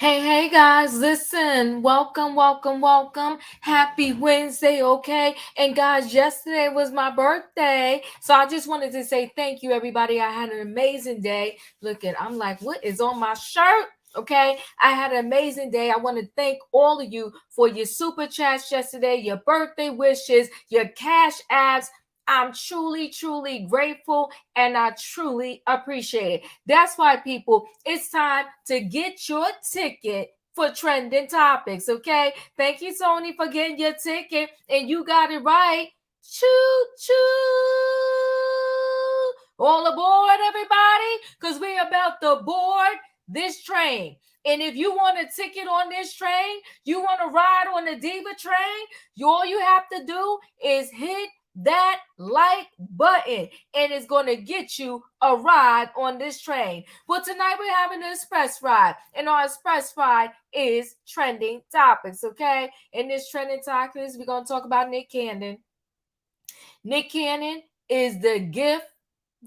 Hey guys, listen, welcome. Happy Wednesday, okay? And guys, yesterday was my birthday. So I just wanted to say thank you, everybody. I had an amazing day. Look at, I'm like, what is on my shirt? Okay, I had an amazing day. I want to thank all of you for your super chats yesterday, your birthday wishes, your cash apps. I'm truly grateful and I truly appreciate it. That's why, people, it's time to get your ticket for trending topics, okay? Thank you, Tony, for getting your ticket, and you got it right. Choo choo! All aboard, everybody, because we're about to board this train. And if you want a ticket on this train, you want to ride on the Diva train, all you have to do is hit that like button and it's going to get you a ride on this train. Well, tonight we're having an express ride, and our express ride is trending topics, okay? In this trending topics, we're going to talk about Nick Cannon. Nick Cannon is the gift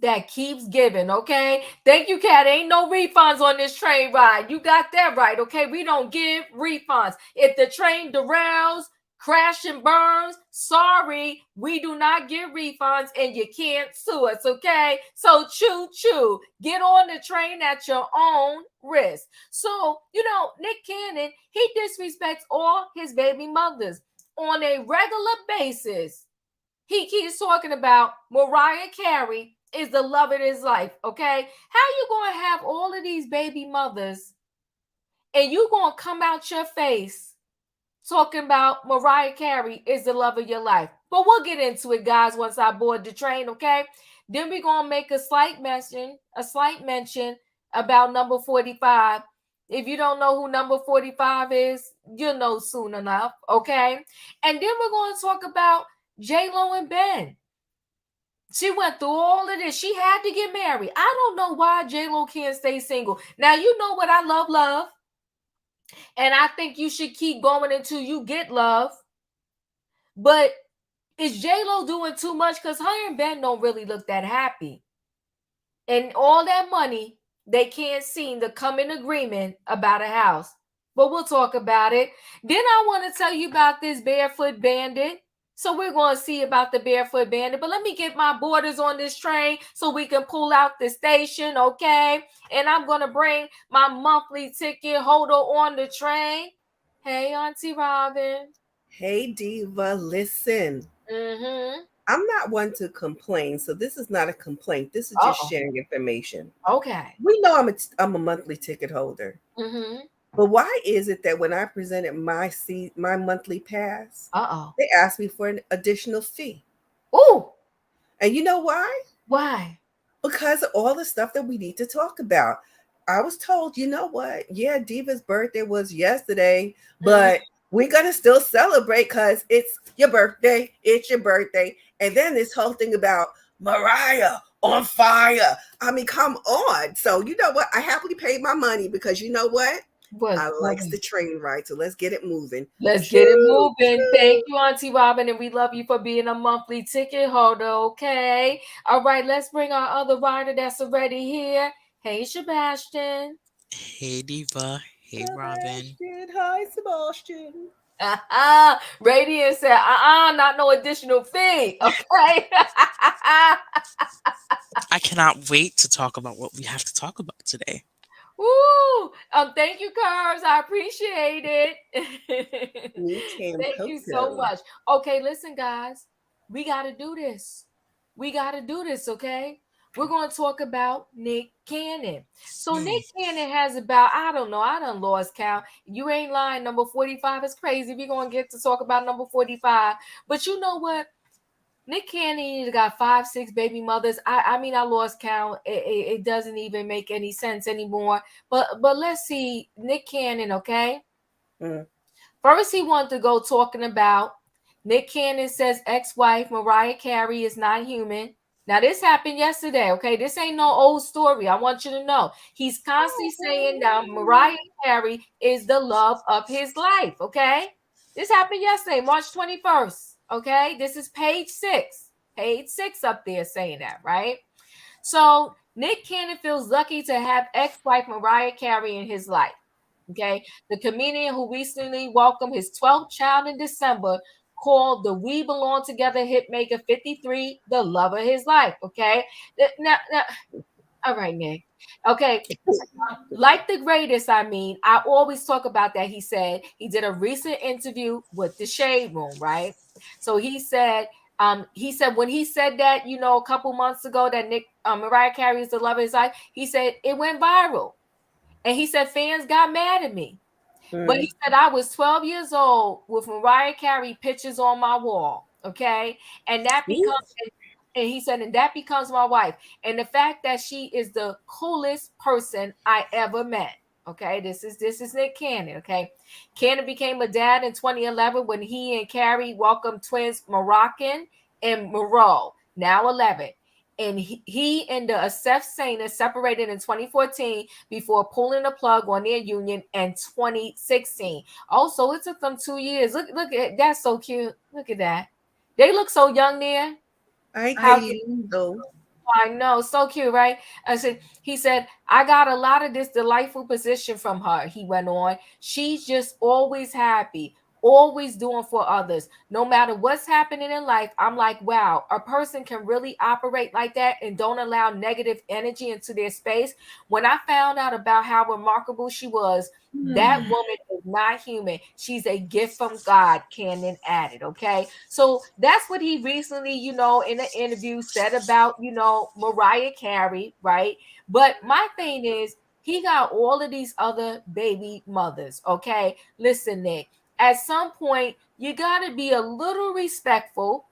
that keeps giving, okay? Thank you, Kat. Ain't no refunds on this train ride. You got that right, okay? We don't give refunds. If the train derails, crash and burns, sorry, we do not give refunds and you can't sue us, okay? So choo choo, get on the train at your own risk. So, Nick Cannon, he disrespects all his baby mothers on a regular basis. He keeps talking about Mariah Carey is the love of his life, okay? How you going to have all of these baby mothers and you going to come out your face talking about Mariah Carey is the love of your life? But we'll get into it, guys, once I board the train, okay? Then we're going to make a slight mention about number 45. If you don't know who number 45 is, you'll know soon enough, okay? And then we're going to talk about J-Lo and Ben. She went through all of this. She had to get married. I don't know why J-Lo can't stay single. Now, you know what? I love. And I think you should keep going until you get love. But is J-Lo doing too much? Because her and Ben don't really look that happy. And all that money, they can't seem to come in agreement about a house. But we'll talk about it. Then I want to tell you about this Barefoot Bandit. So we're going to see about the Barefoot Bandit. But let me get my boarders on this train so we can pull out the station, okay? And I'm going to bring my monthly ticket holder on the train. Hey, Auntie Robin. Hey, Diva, listen. Mm-hmm. I'm not one to complain, so this is not a complaint. This is just Uh-oh. sharing information. Okay. We know I'm a monthly ticket holder, Mm-hmm. but why is it that when I presented my monthly pass, Uh-oh. they asked me for an additional fee? Ooh. And you know why? Why? Because of all the stuff that we need to talk about. I was told, you know what? Yeah, Diva's birthday was yesterday, but we're gonna still celebrate because it's your birthday. It's your birthday. And then this whole thing about Mariah on fire. I mean, come on. So you know what? I happily paid my money because you know what? I What? likes the train ride. So let's get it moving. Let's get it Choo moving. Thank choo. you, Auntie Robin, and we love you for being a monthly ticket holder, okay? All right, let's bring our other rider that's already here. Hey, Sebastian. Hey Diva, hey Robin. Sebastian. Hi, Sebastian. Radiant said, not no additional fee, okay? I cannot wait to talk about what we have to talk about today. Woo! Thank you, Curves. I appreciate it. Me Cam Thank you so Coco. much. Okay, listen, guys. We got to do this. We got to do this, okay? We're going to talk about Nick Cannon. So Hmm. Nick Cannon has about, I don't know, I done lost count. You ain't lying. Number 45 is crazy. We're going to get to talk about number 45. But you know what? Nick Cannon got 5, 6 baby mothers. I mean, I lost count. It doesn't even make any sense anymore. But let's see, Nick Cannon, okay? Mm. First, he wanted to go talking about Nick Cannon says ex-wife Mariah Carey is not human. Now, this happened yesterday, okay? This ain't no old story. I want you to know. He's constantly saying that Mariah Carey is the love of his life, okay? This happened yesterday, March 21st, okay? This is page 6. Page 6 up there saying that, right? So, Nick Cannon feels lucky to have ex-wife Mariah Carey in his life. Okay, the comedian who recently welcomed his 12th child in December called the We Belong Together hitmaker 53 the love of his life. Okay, now, all right, Nick. Okay, like the greatest, I mean, I always talk about that. He said he did a recent interview with the Shade Room, right? So he said when he said that, a couple months ago that Mariah Carey is the love of his life, he said it went viral, and he said fans got mad at me. But he said I was 12 years old with Mariah Carey pictures on my wall. Okay. And that becomes, and he said, and that becomes my wife. And the fact that she is the coolest person I ever met. Okay. This is Nick Cannon. Okay. Cannon became a dad in 2011 when he and Carey welcomed twins Moroccan and Moreau, now 11. And he and the Asef Sainer separated in 2014 before pulling the plug on their union in 2016. Also, it took them 2 years. Look at that's so cute. Look at that. They look so young there. I How agree. So I know, so cute, right? He said, I got a lot of this delightful position from her. He went on. She's just always happy, always doing for others. No matter what's happening in life, I'm like, wow, a person can really operate like that and don't allow negative energy into their space. When I found out about how remarkable she was, that woman is not human. She's a gift from God, Cannon added. Okay. So that's what he recently, in an interview said about, Mariah Carey, right? But my thing is, he got all of these other baby mothers. Okay. Listen, Nick, at some point, you got to be a little respectful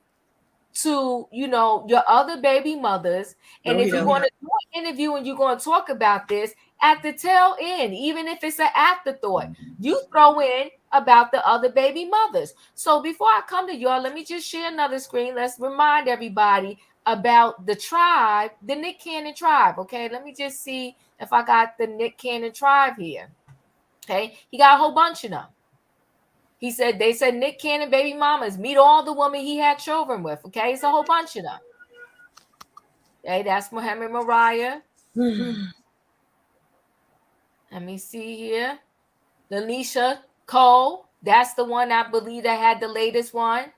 to your other baby mothers. And no, he if you're don't. going to do an interview and you're going to talk about this at the tail end, even if it's an afterthought, you throw in about the other baby mothers. So before I come to y'all, let me just share another screen. Let's remind everybody about the tribe, the Nick Cannon tribe. Okay, let me just see if I got the Nick Cannon tribe here. Okay, he got a whole bunch of them. They said Nick Cannon baby mamas, meet all the women he had children with. Okay, it's a whole bunch of them. Okay, that's Muhammad Mariah. Let me see here. Lanisha Cole, that's the one I believe that had the latest one.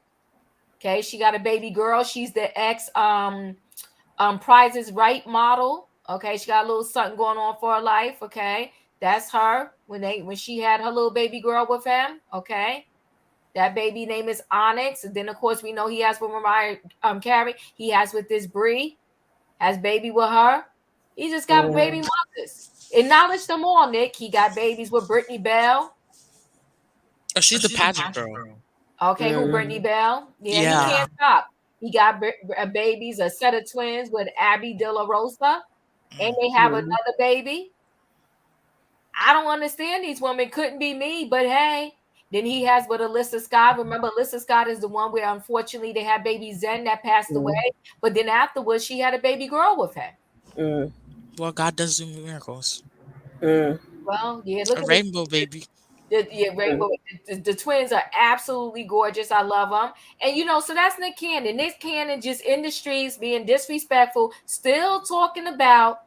Okay, she got a baby girl. She's the ex Prize is Right model. Okay, she got a little something going on for her life. Okay, that's her when she had her little baby girl with him. Okay. That baby name is Onyx. And then, of course, we know he has with Mariah Carey. He has with this Bree. Has baby with her. He just got baby mothers. Acknowledge them all, Nick. He got babies with Brittany Bell. Oh, she's the pageant girl. Okay, who Brittany Bell? Yeah, he Yeah. can't stop. He got babies, a set of twins with Abby De La Rosa. And they have another baby. I don't understand these women. Couldn't be me, but hey. Then he has with Alyssa Scott. Remember, Alyssa Scott is the one where unfortunately they had baby Zen that passed away. But then afterwards, she had a baby girl with him. Well, God does do miracles. Well, yeah, look A at this. rainbow baby. Rainbow. The twins are absolutely gorgeous. I love them. And so that's Nick Cannon. Nick Cannon just in the streets being disrespectful, still talking about,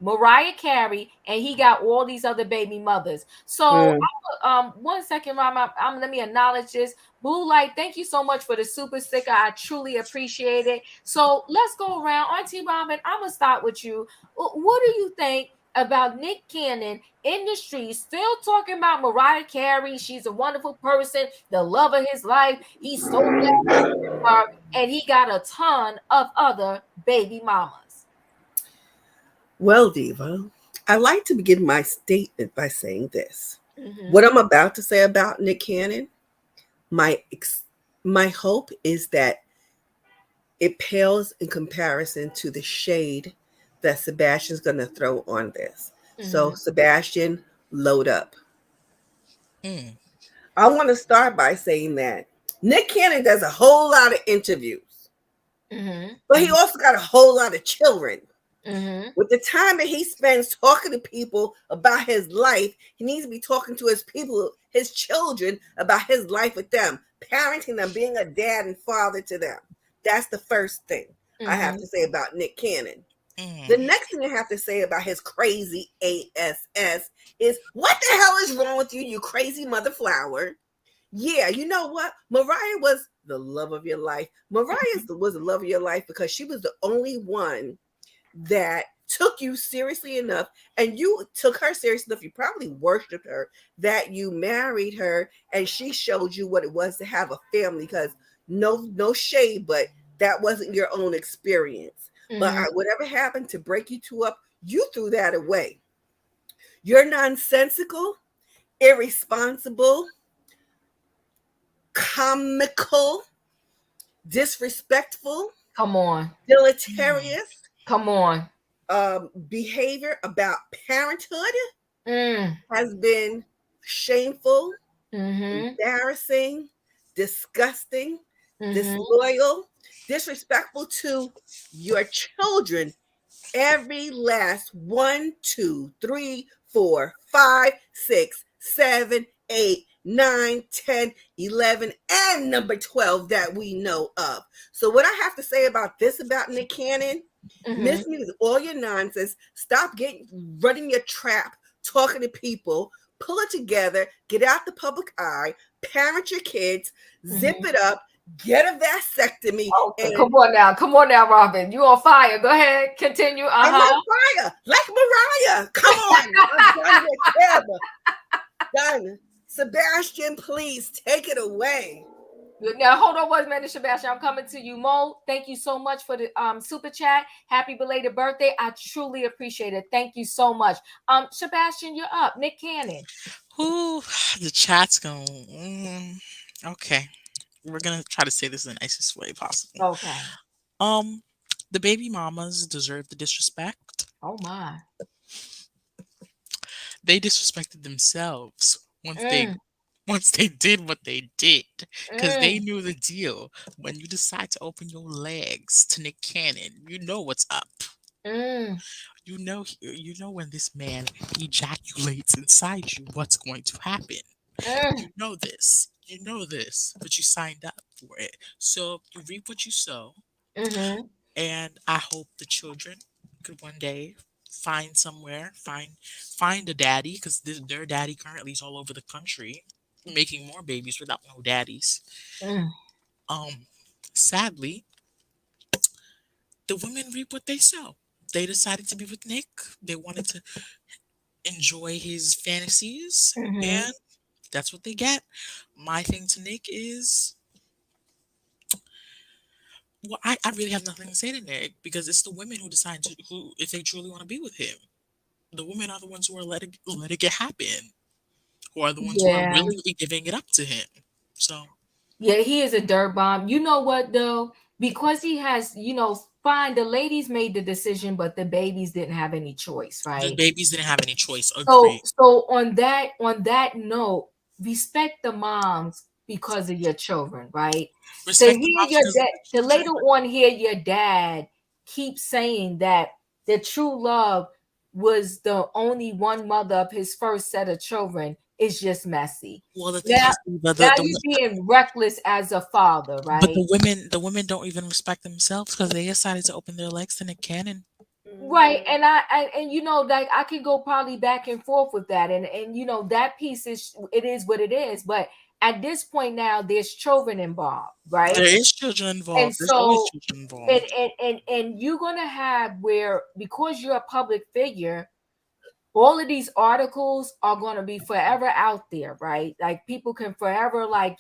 Mariah Carey, and he got all these other baby mothers. So, 1 second, Mom. Let me acknowledge this. Blue Light, thank you so much for the super sticker. I truly appreciate it. So let's go around. Auntie Robin, I'm gonna start with you. What do you think about Nick Cannon in the streets, still talking about Mariah Carey? She's a wonderful person, the love of his life. He's so glad her, and he got a ton of other baby mamas. Well, Diva, I like to begin my statement by saying this. What I'm about to say about Nick Cannon, my hope is that it pales in comparison to the shade that Sebastian's going to throw on this. So, Sebastian, load up. I want to start by saying that Nick Cannon does a whole lot of interviews, but he also got a whole lot of children. With the time that he spends talking to people about his life, he needs to be talking to his people, his children, about his life with them, parenting them, being a dad and father to them. That's the first thing I have to say about Nick Cannon. The Mm. next thing I have to say about his crazy ASS is, what the hell is wrong with you, you crazy mother flower? Yeah, you know what? Mariah was the love of your life. Mariah was the love of your life because she was the only one that took you seriously enough, and you took her serious enough. You probably worshiped her, that you married her, and she showed you what it was to have a family. Because no shade, but that wasn't your own experience. But Mm-hmm. whatever happened to break you two up, you threw that away. You're nonsensical, irresponsible, comical, disrespectful, Come on. Mm. deleterious Come on. behavior about parenthood Mm. has been shameful, Mm-hmm. embarrassing, disgusting, Mm-hmm. disloyal, disrespectful to your children. Every last one, two, three, four, five, six, 7, 8, 9, 10, 11, and number 12 that we know of. So, what I have to say about this about Nick Cannon, Mm-hmm. miss me with all your nonsense. Stop running your trap, talking to people. Pull it together, get out the public eye, parent your kids, zip Mm-hmm. it up, get a vasectomy, Okay, and come on now. Come on now, Robin. You on fire. Go ahead. Continue. I'm Uh-huh. on fire, like Mariah. Come on, I'm done with him. Done. Sebastian, please take it away. Now hold on one minute, Sebastian. I'm coming to you. Mo, thank you so much for the super chat. Happy belated birthday. I truly appreciate it. Thank you so much. Sebastian, you're up. Nick Cannon. Ooh, the chat's going. Okay, we're gonna try to say this in the nicest way possible. Okay. Um, the baby mamas deserve the disrespect. Oh my. They disrespected themselves Mm, once they did what they did, because they mm, knew the deal. When you decide to open your legs to Nick Cannon, you know what's up. mm, You know when this man ejaculates inside you, what's going to happen. mm, You know this, but you signed up for it. So you reap what you sow, mm-hmm, and I hope the children could one day find a daddy, because their daddy currently is all over the country making more babies without no daddies. mm, Um, sadly, the women reap what they sow. They decided to be with Nick. They wanted to enjoy his fantasies, mm-hmm. and that's what they get. My thing to Nick is, well, I really have nothing to say to Nick, because it's the women who decide who, if they truly want to be with him. The women are the ones who are let it happen, who are the ones who are Yeah. willingly giving it up to him. So Yeah, he is a dirt bomb. You know what though? Because he has, fine, the ladies made the decision, but the babies didn't have any choice, the right? babies didn't have any choice. So Agree. so on that note, respect the moms because of your children, right? To Respect the hear moms your because of dad, the to children. later on hear your dad keep saying that the true love was the only one mother of his first set of children is just messy. Well, the thing Now, is, now you're being reckless as a father, but right? the women don't even respect themselves because they decided to open their legs to Nick Cannon. Right, Mhm. and like I could go probably back and forth with that, and that piece is it is what it is. But at this point now, there's children involved, right? There is children And involved. There's always so, children and involved. you're gonna have where, because you're a public figure, all of these articles are going to be forever out there, right? Like people can forever, like,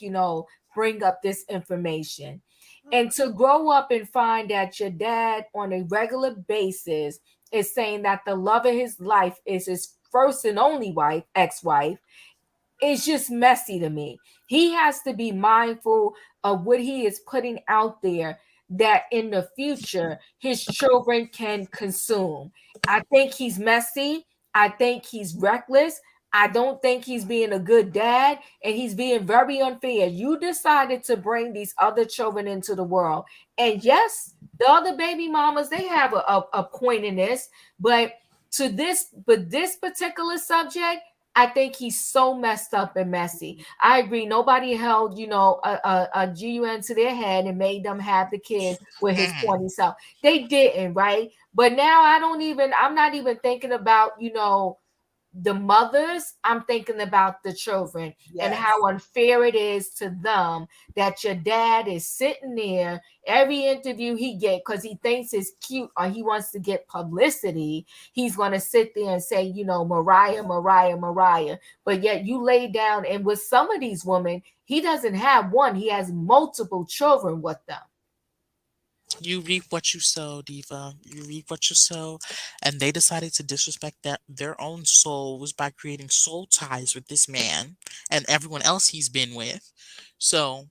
bring up this information. And to grow up and find that your dad on a regular basis is saying that the love of his life is his first and only wife, ex-wife, it's just messy to me. He has to be mindful of what he is putting out there, that in the future his children can consume. I think he's messy. I think he's reckless. I don't think he's being a good dad, and he's being very unfair. You decided to bring these other children into the world. And yes, the other baby mamas, they have a point in this, but this particular subject, I think he's so messed up and messy. I agree. Nobody held, a GUN to their head and made them have the kids with his Hmm. corny self. They didn't, right? But now I'm not even thinking about, the mothers. I'm thinking about the children and Yes. how unfair it is to them that your dad is sitting there every interview he get because he thinks it's cute or he wants to get publicity. He's going to sit there and say, Mariah, Mariah, Mariah. But yet you lay down, and with some of these women, he doesn't have one, he has multiple children with them. You reap what you sow, Diva. You reap what you sow. And they decided to disrespect their own souls by creating soul ties with this man and everyone else he's been with. So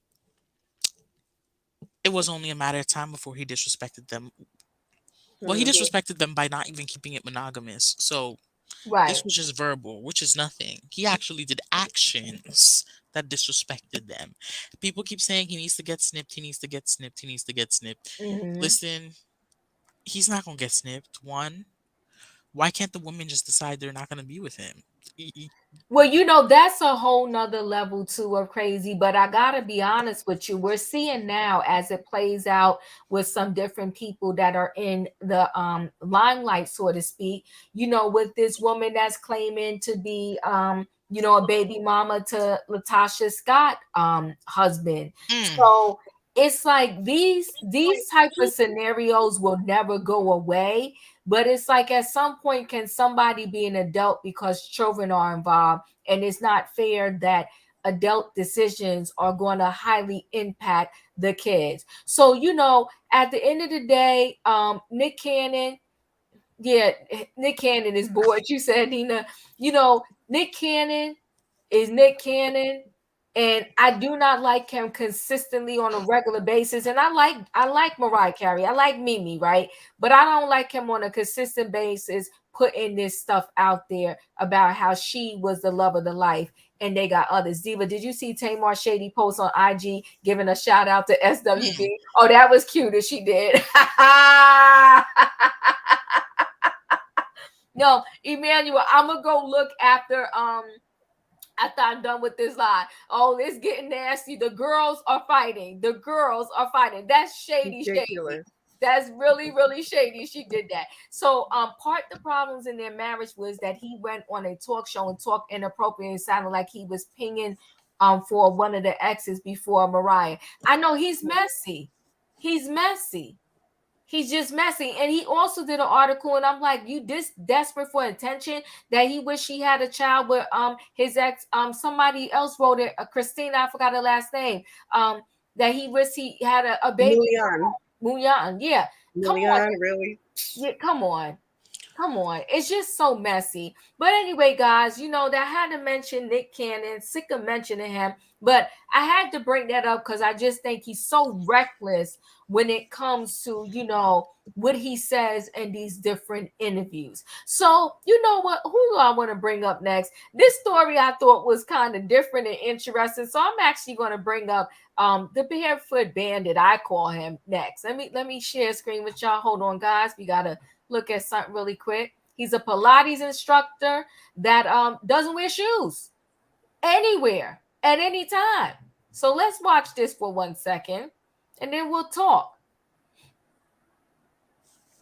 it was only a matter of time before he disrespected them. Well, he Hmm. disrespected them by not even keeping it monogamous. So Right. this was just verbal, which is nothing. He actually did actions that disrespected them. People keep saying he needs to get snipped, he needs to get snipped, he needs to get snipped. Hmm. Listen, he's not gonna get snipped. One, why can't the women just decide they're not gonna be with him? Well, that's a whole nother level too of crazy. But I gotta be honest with you. We're seeing now as it plays out with some different people that are in the limelight, so to speak, with this woman that's claiming to be a baby mama to Latasha Scott husband. Mm, So it's like these type of scenarios will never go away, but it's like at some point, can somebody be an adult because children are involved? And it's not fair that adult decisions are going to highly impact the kids. So, at the end of the day, Nick Cannon, yeah, Nick Cannon is bored. You said, Nina, Nick Cannon is Nick Cannon, and I do not like him consistently on a regular basis. And I like Mariah Carey, I like Mimi, right? But I don't like him on a consistent basis putting this stuff out there about how she was the love of the life and they got others. Diva, did you see Tamar Shady post on IG giving a shout out to mm. SWB? Oh, that was cute as she did. No, Emmanuel, I'm gonna go look after I'm done with this lie. Oh, it's getting nasty. The girls are fighting. The girls are fighting. That's shady, shady. Ridiculous. That's really, really shady. She did that. So, part the problems in their marriage was that he went on a talk show and talked inappropriately and sounded like he was pinging for one of the exes before Mariah. I know he's messy. He's messy. He's just messy. And he also did an article, and I'm like, you this desperate for attention that he wish he had a child with his ex. Somebody else wrote it, Christina, I forgot her last name. That he wished he had a baby. Mulan. Muyan. Yeah. Come on. Mulan, really? Yeah, come on. Come on. It's just so messy. But anyway, guys, that I had to mention Nick Cannon, sick of mentioning him. But I had to bring that up because I just think he's so reckless when it comes to, what he says in these different interviews. So, you know what? Who do I want to bring up next? This story I thought was kind of different and interesting. So I'm actually going to bring up the Barefoot Bandit, I call him, next. Let me share screen with y'all. Hold on, guys. We gotta look at something really quick. He's a Pilates instructor that doesn't wear shoes anywhere at any time. So let's watch this for 1 second and then we'll talk.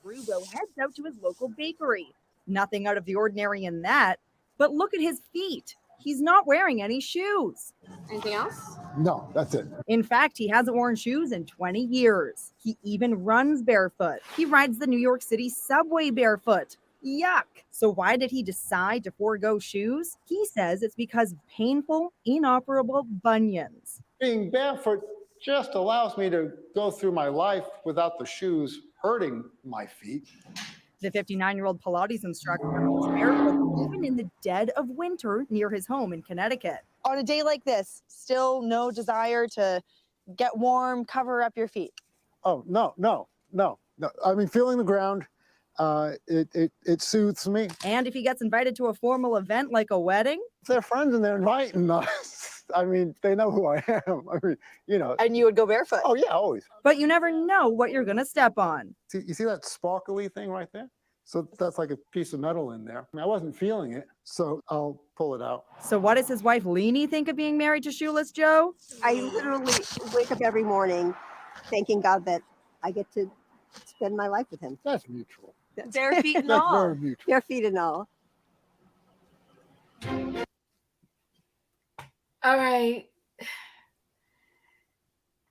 Rubo heads out to his local bakery. Nothing out of the ordinary in that, but look at his feet. He's not wearing any shoes. Anything else? No, that's it. In fact, he hasn't worn shoes in 20 years. He even runs barefoot. He rides the New York City subway barefoot. Yuck. So why did he decide to forego shoes? He says it's because of painful, inoperable bunions. Being barefoot just allows me to go through my life without the shoes hurting my feet. The 59-year-old Pilates instructor goes barefoot even in the dead of winter near his home in Connecticut. On a day like this, still no desire to get warm, cover up your feet. Oh, no. I mean, feeling the ground, it soothes me. And if he gets invited to a formal event like a wedding, If they're friends and they're inviting us, I mean, they know who I am. I mean, And you would go barefoot. Oh, yeah, always. but you never know what you're going to step on. You see that sparkly thing right there? So that's like a piece of metal in there. I wasn't feeling it, so I'll pull it out. So what does his wife Leanie think of being married to Shoeless Joe? I literally wake up every morning thanking God that I get to spend my life with him. That's mutual. Bare feet and That's all. very mutual. Bare feet and all. All right.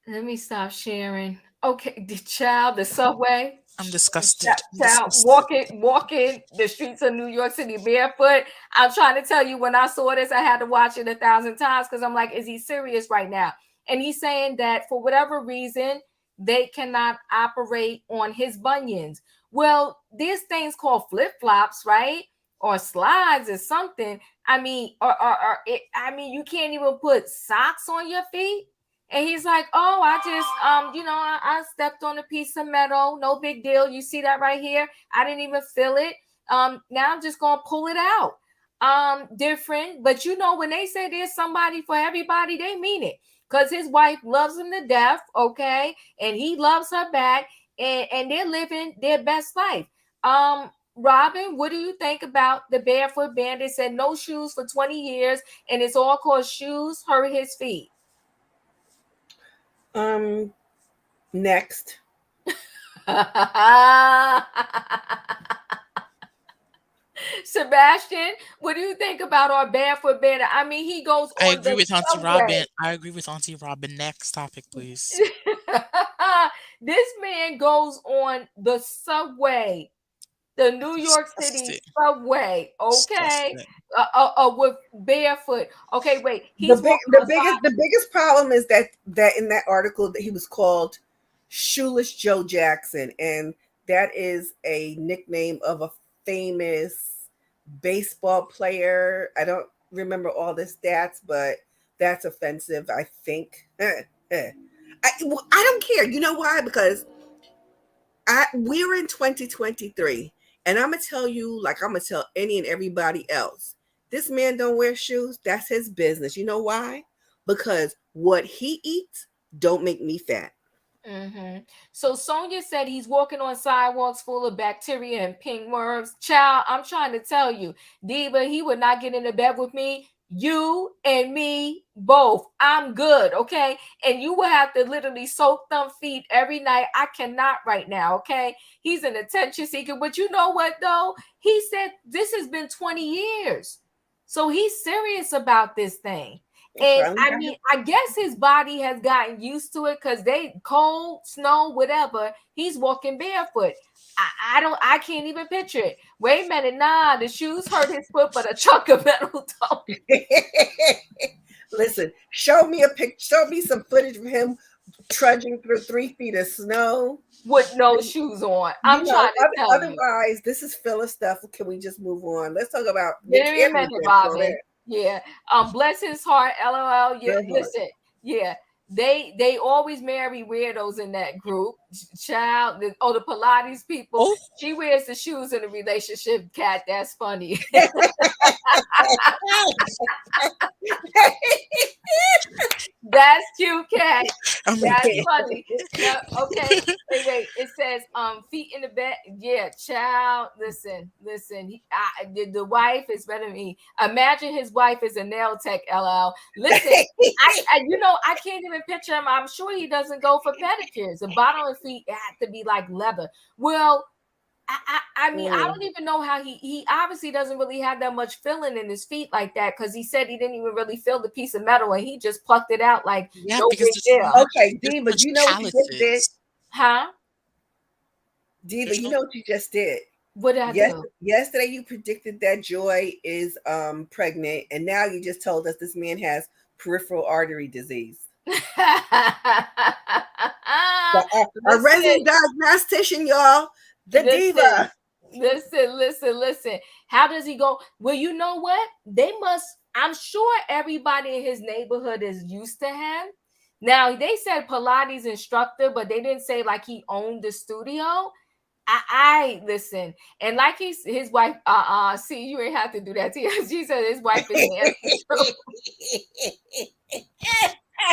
Let me stop sharing. Okay, the subway. I'm disgusted. I'm Child, disgusted. walking the streets of New York City barefoot. I'm trying to tell you, when I saw this, I had to watch it 1,000 times because I'm like, is he serious right now? And he's saying that for whatever reason, they cannot operate on his bunions. Well, there's things called flip-flops, right? Or slides or something. I mean, you can't even put socks on your feet. And he's like, oh, I just, I stepped on a piece of metal. No big deal. You see that right here? I didn't even feel it. Now I'm just going to pull it out. Different. But when they say there's somebody for everybody, they mean it. Because his wife loves him to death, okay? And he loves her back. And they're living their best life. Robin, what do you think about the Barefoot Bandit? Said no shoes for 20 years. And it's all cause shoes hurt his feet. Next. Sebastian, what do you think about our Barefoot Bandit? I mean, he goes on I agree with Auntie subway. Robin. I agree with Auntie Robin. Next topic, please. This man goes on the subway, the New York City Disgusting. subway, okay, Disgusting. with barefoot. Okay, wait, The biggest problem is that in that article that he was called Shoeless Joe Jackson, and that is a nickname of a famous baseball player. I don't remember all the stats, but that's offensive, I think. I don't care. You know why? Because we're in 2023, and I'm gonna tell you, like I'm gonna tell any and everybody else, this man don't wear shoes. That's his business. You know why? Because what he eats don't make me fat. Mm-hmm. So Sonia said he's walking on sidewalks full of bacteria and pink worms. Child, I'm trying to tell you, Diva, he would not get into bed with me. You and me both. I'm good, okay? And you will have to literally soak them feet every night. I cannot right now, okay? He's an attention seeker. But you know what, though? He said this has been 20 years. So he's serious about this thing. And I mean, I guess his body has gotten used to it because they cold, snow, whatever. He's walking barefoot. I can't even picture it. Wait a minute, nah, the shoes hurt his foot, but a chunk of metal don't. Listen, show me a picture. Show me some footage of him trudging through 3 feet of snow with no shoes on. I'm trying to tell otherwise, you. This is filler stuff. Can we just move on? Let's talk about. Wait a minute, Robin. Yeah. Bless his heart. LOL. Yeah. Listen. Yeah. They always marry weirdos in that group. Child. The Pilates people. Oh. She wears the shoes in a relationship. Cat. That's funny. That's cute, Cat. That's funny. Yeah, okay. Wait. It says feet in the bed. Yeah, child. Listen. The wife is better than me. Imagine his wife is a nail tech. LL. Listen, I can't even picture him. I'm sure he doesn't go for pedicures. The bottom of his feet have to be like leather. Well, I mean, I don't even know how he obviously doesn't really have that much feeling in his feet like that, because he said he didn't even really feel the piece of metal and he just plucked it out like no big deal. Okay, Diva, you know what you just did? Huh? Diva, you know what you just did? What did I do? Yesterday you predicted that Joy is pregnant, and now you just told us this man has peripheral artery disease. A resident diagnostician, y'all. Diva. Listen. How does he go? Well, you know what? I'm sure everybody in his neighborhood is used to him. Now, they said Pilates instructor, but they didn't say like he owned the studio. I listen, and like his wife, see, you ain't have to do that to you. She said his wife is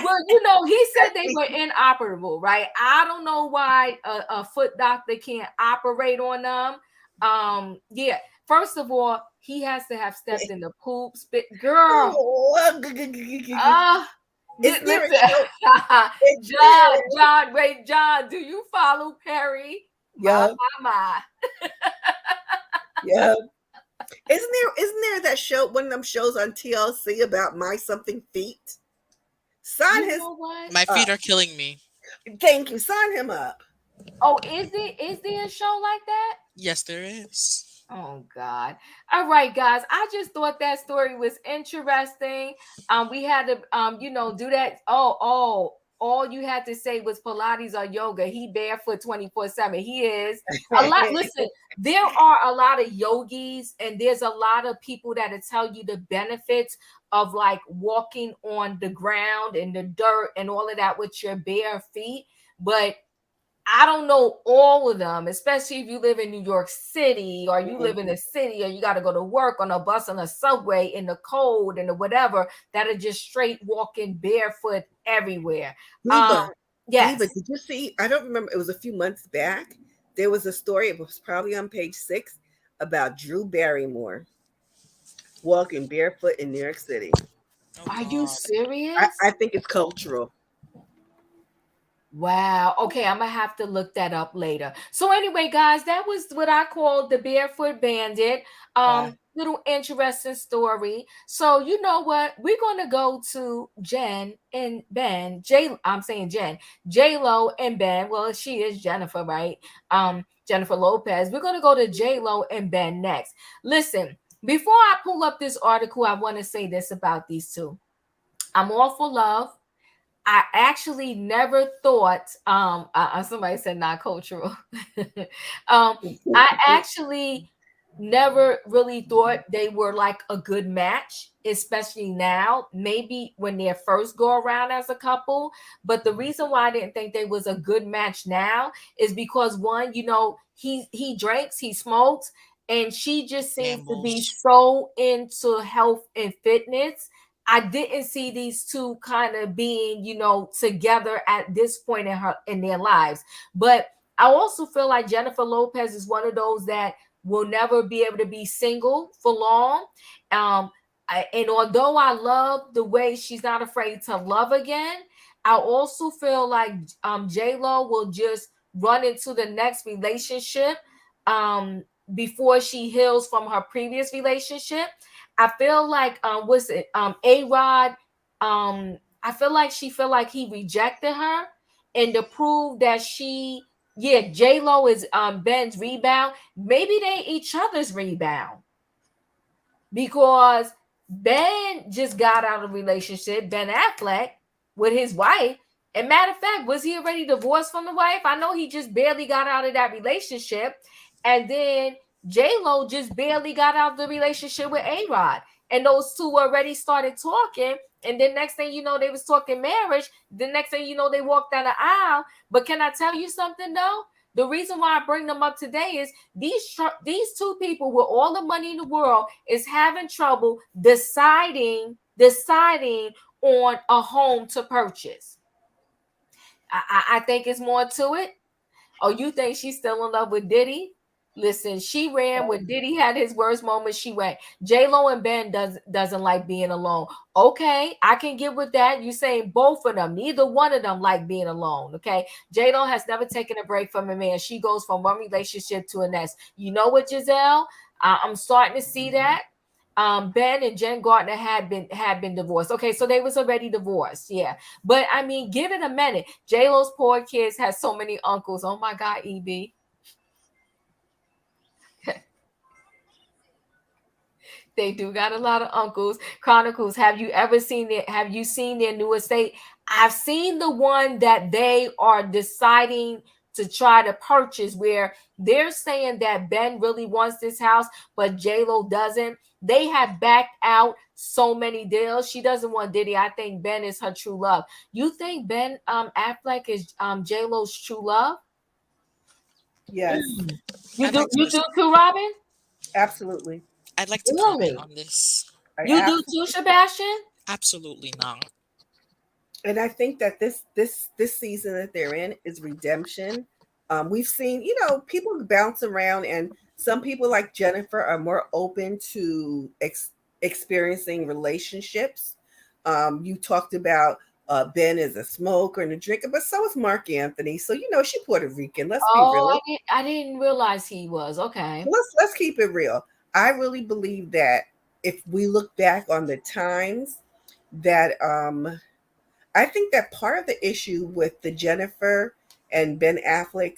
well, he said they were inoperable, right? I don't know why a foot doctor can't operate on them. Yeah. First of all, he has to have stepped in the poop spit. Girl, Oh, is there a listen. show? Is John, there? John, wait, John, do you follow Perry? My, Yeah, my. yeah. Isn't there that show, one of them shows on TLC about my something feet? Sign You his know what? My feet up. are killing me. Thank you. Sign him up. Oh, is there a show like that? Yes, there is. Oh God. All right, guys. I just thought that story was interesting. We had to do that. All you had to say was Pilates or yoga. He barefoot 24/7. He is a lot. Listen, there are a lot of yogis, and there's a lot of people that'll tell you the benefits of like walking on the ground and the dirt and all of that with your bare feet. But I don't know all of them, especially if you live in New York City or you live in a city or you got to go to work on a bus on a subway in the cold and the whatever that are just straight walking barefoot everywhere. Um, Diva, Diva, yes. did you see? I don't remember. It was a few months back. There was a story. It was probably on page 6 about Drew Barrymore walking barefoot in New York City. Oh Are you God. serious? I think it's cultural. Wow. Okay, I'm gonna have to look that up later. So anyway, guys, that was what I called the Barefoot Bandit. Wow. Little interesting story. So you know what? We're gonna go to Jen and Ben. I'm saying Jen, J Lo and Ben. Well, she is Jennifer, right? Jennifer Lopez. We're gonna go to J Lo and Ben next. Listen, before I pull up this article, I want to say this about these two. I'm all for love. I actually never thought, somebody said not cultural. I actually never really thought they were like a good match, especially now, maybe when they first go around as a couple. But the reason why I didn't think they was a good match now is because one, he drinks, he smokes, and she just seems to be Gambles. so into health and fitness. I didn't see these two kind of being, together at this point in their lives. But I also feel like Jennifer Lopez is one of those that will never be able to be single for long. And although I love the way she's not afraid to love again, I also feel like J Lo will just run into the next relationship before she heals from her previous relationship. I feel like what's it? A Rod. I feel like she feel like he rejected her, and to prove that J Lo is Ben's rebound. Maybe they each other's rebound because Ben just got out of a relationship. Ben Affleck with his wife. And matter of fact, was he already divorced from the wife? I know he just barely got out of that relationship, and then J Lo just barely got out of the relationship with A Rod, and those two already started talking. And then next thing you know, they was talking marriage. The next thing you know, they walked down the aisle. But can I tell you something though? The reason why I bring them up today is these two people with all the money in the world is having trouble deciding on a home to purchase. I think it's more to it. Oh, you think she's still in love with Diddy? Listen, she ran when Diddy had his worst moment. She went. J Lo and Ben doesn't like being alone. Okay, I can get with that. You saying both of them, neither one of them like being alone. Okay, J Lo has never taken a break from a man. She goes from one relationship to the next. You know what, Giselle? I'm starting to see that. Ben and Jen Gardner had been divorced. Okay, so they was already divorced. Yeah, but I mean, give it a minute. J Lo's poor kids has so many uncles. Oh my God, EB. They do got a lot of uncles. Chronicles, have you seen their new estate? I've seen the one that they are deciding to try to purchase where they're saying that Ben really wants this house, but J-Lo doesn't. They have backed out so many deals. She doesn't want Diddy. I think Ben is her true love. You think Ben Affleck is J-Lo's true love? Yes, You I'd do like to you do listen. too, Robin? absolutely. I'd like to comment Really? on this. I You do too, absolutely. Sebastian? Absolutely not. And I think that this season that they're in is redemption We've seen, people bounce around, and some people like Jennifer are more open to experiencing relationships. You talked about Ben is a smoker and a drinker, but so is Mark Anthony. So she Puerto Rican. Let's be Oh, real. I didn't realize he was. Okay. Let's keep it real. I really believe that if we look back on the times that I think that part of the issue with the Jennifer and Ben Affleck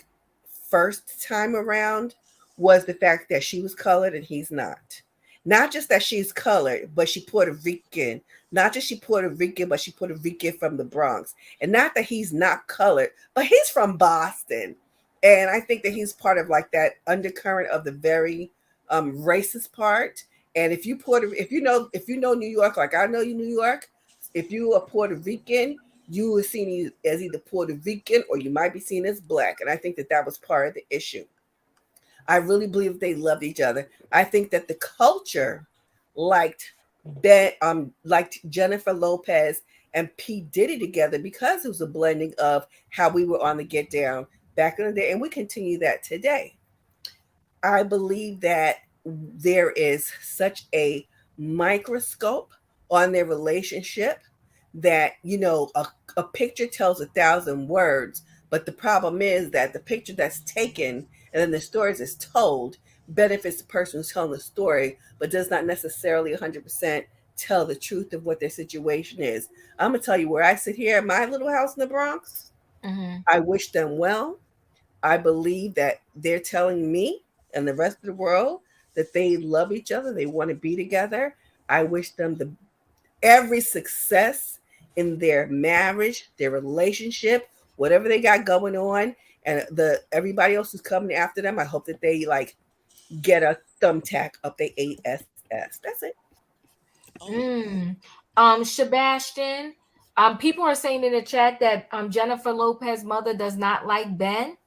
first time around was the fact that she was colored and he's not. Not just that she's colored, but she Puerto Rican. Not just she Puerto Rican, but she Puerto Rican from the Bronx. And not that he's not colored, but he's from Boston. And I think that he's part of like that undercurrent of the very racist part. And if you know New York, like I know you New York, if you are Puerto Rican, you were seen as either Puerto Rican or you might be seen as black. And I think that was part of the issue. I really believe they loved each other. I think that the culture liked liked Jennifer Lopez and P. Diddy together because it was a blending of how we were on the Get Down back in the day, and we continue that today. I believe that there is such a microscope on their relationship that a picture tells 1,000 words, but the problem is that the picture that's taken and then the stories is told benefits the person who's telling the story, but does not necessarily 100% tell the truth of what their situation is. I'm gonna tell you where I sit here in my little house in the Bronx. Mm-hmm. I wish them well. I believe that they're telling me and the rest of the world that they love each other, they want to be together. I wish them every success in their marriage, their relationship, whatever they got going on, and the everybody else who's coming after them. I hope that they like get a thumbtack up their ASS. That's it. Oh, Mm. Sebastian. People are saying in the chat that Jennifer Lopez's mother does not like Ben.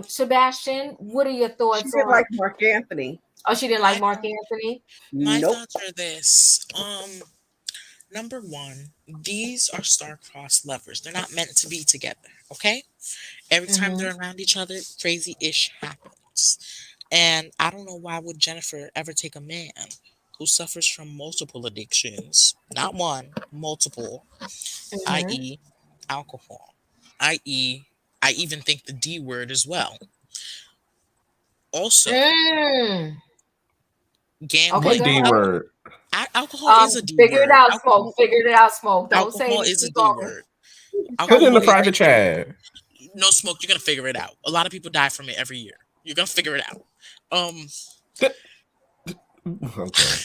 Sebastian, what are your She thoughts didn't on? like Mark Anthony. Oh, she didn't like my Mark Anthony. my Nope. thoughts are this. Number one, these are star-crossed lovers. They're not meant to be together. Okay. Every time Mm-hmm. they're around each other, crazy ish happens. And I don't know why would Jennifer ever take a man who suffers from multiple addictions, not one, multiple, Mm-hmm. i.e., alcohol, i.e., I even think the D word as well. Also, Mm. Okay, What go gambling. D ahead. word? Alcohol is a D Figure it word. out, Smoke. Alcohol, Figure it out, Smoke. Don't say alcohol it and is a keep D talking. word. Put it in Alcohol the is private chat. no smoke. You're gonna figure it out. A lot of people die from it every year. You're gonna figure it out. Um, Th- Okay.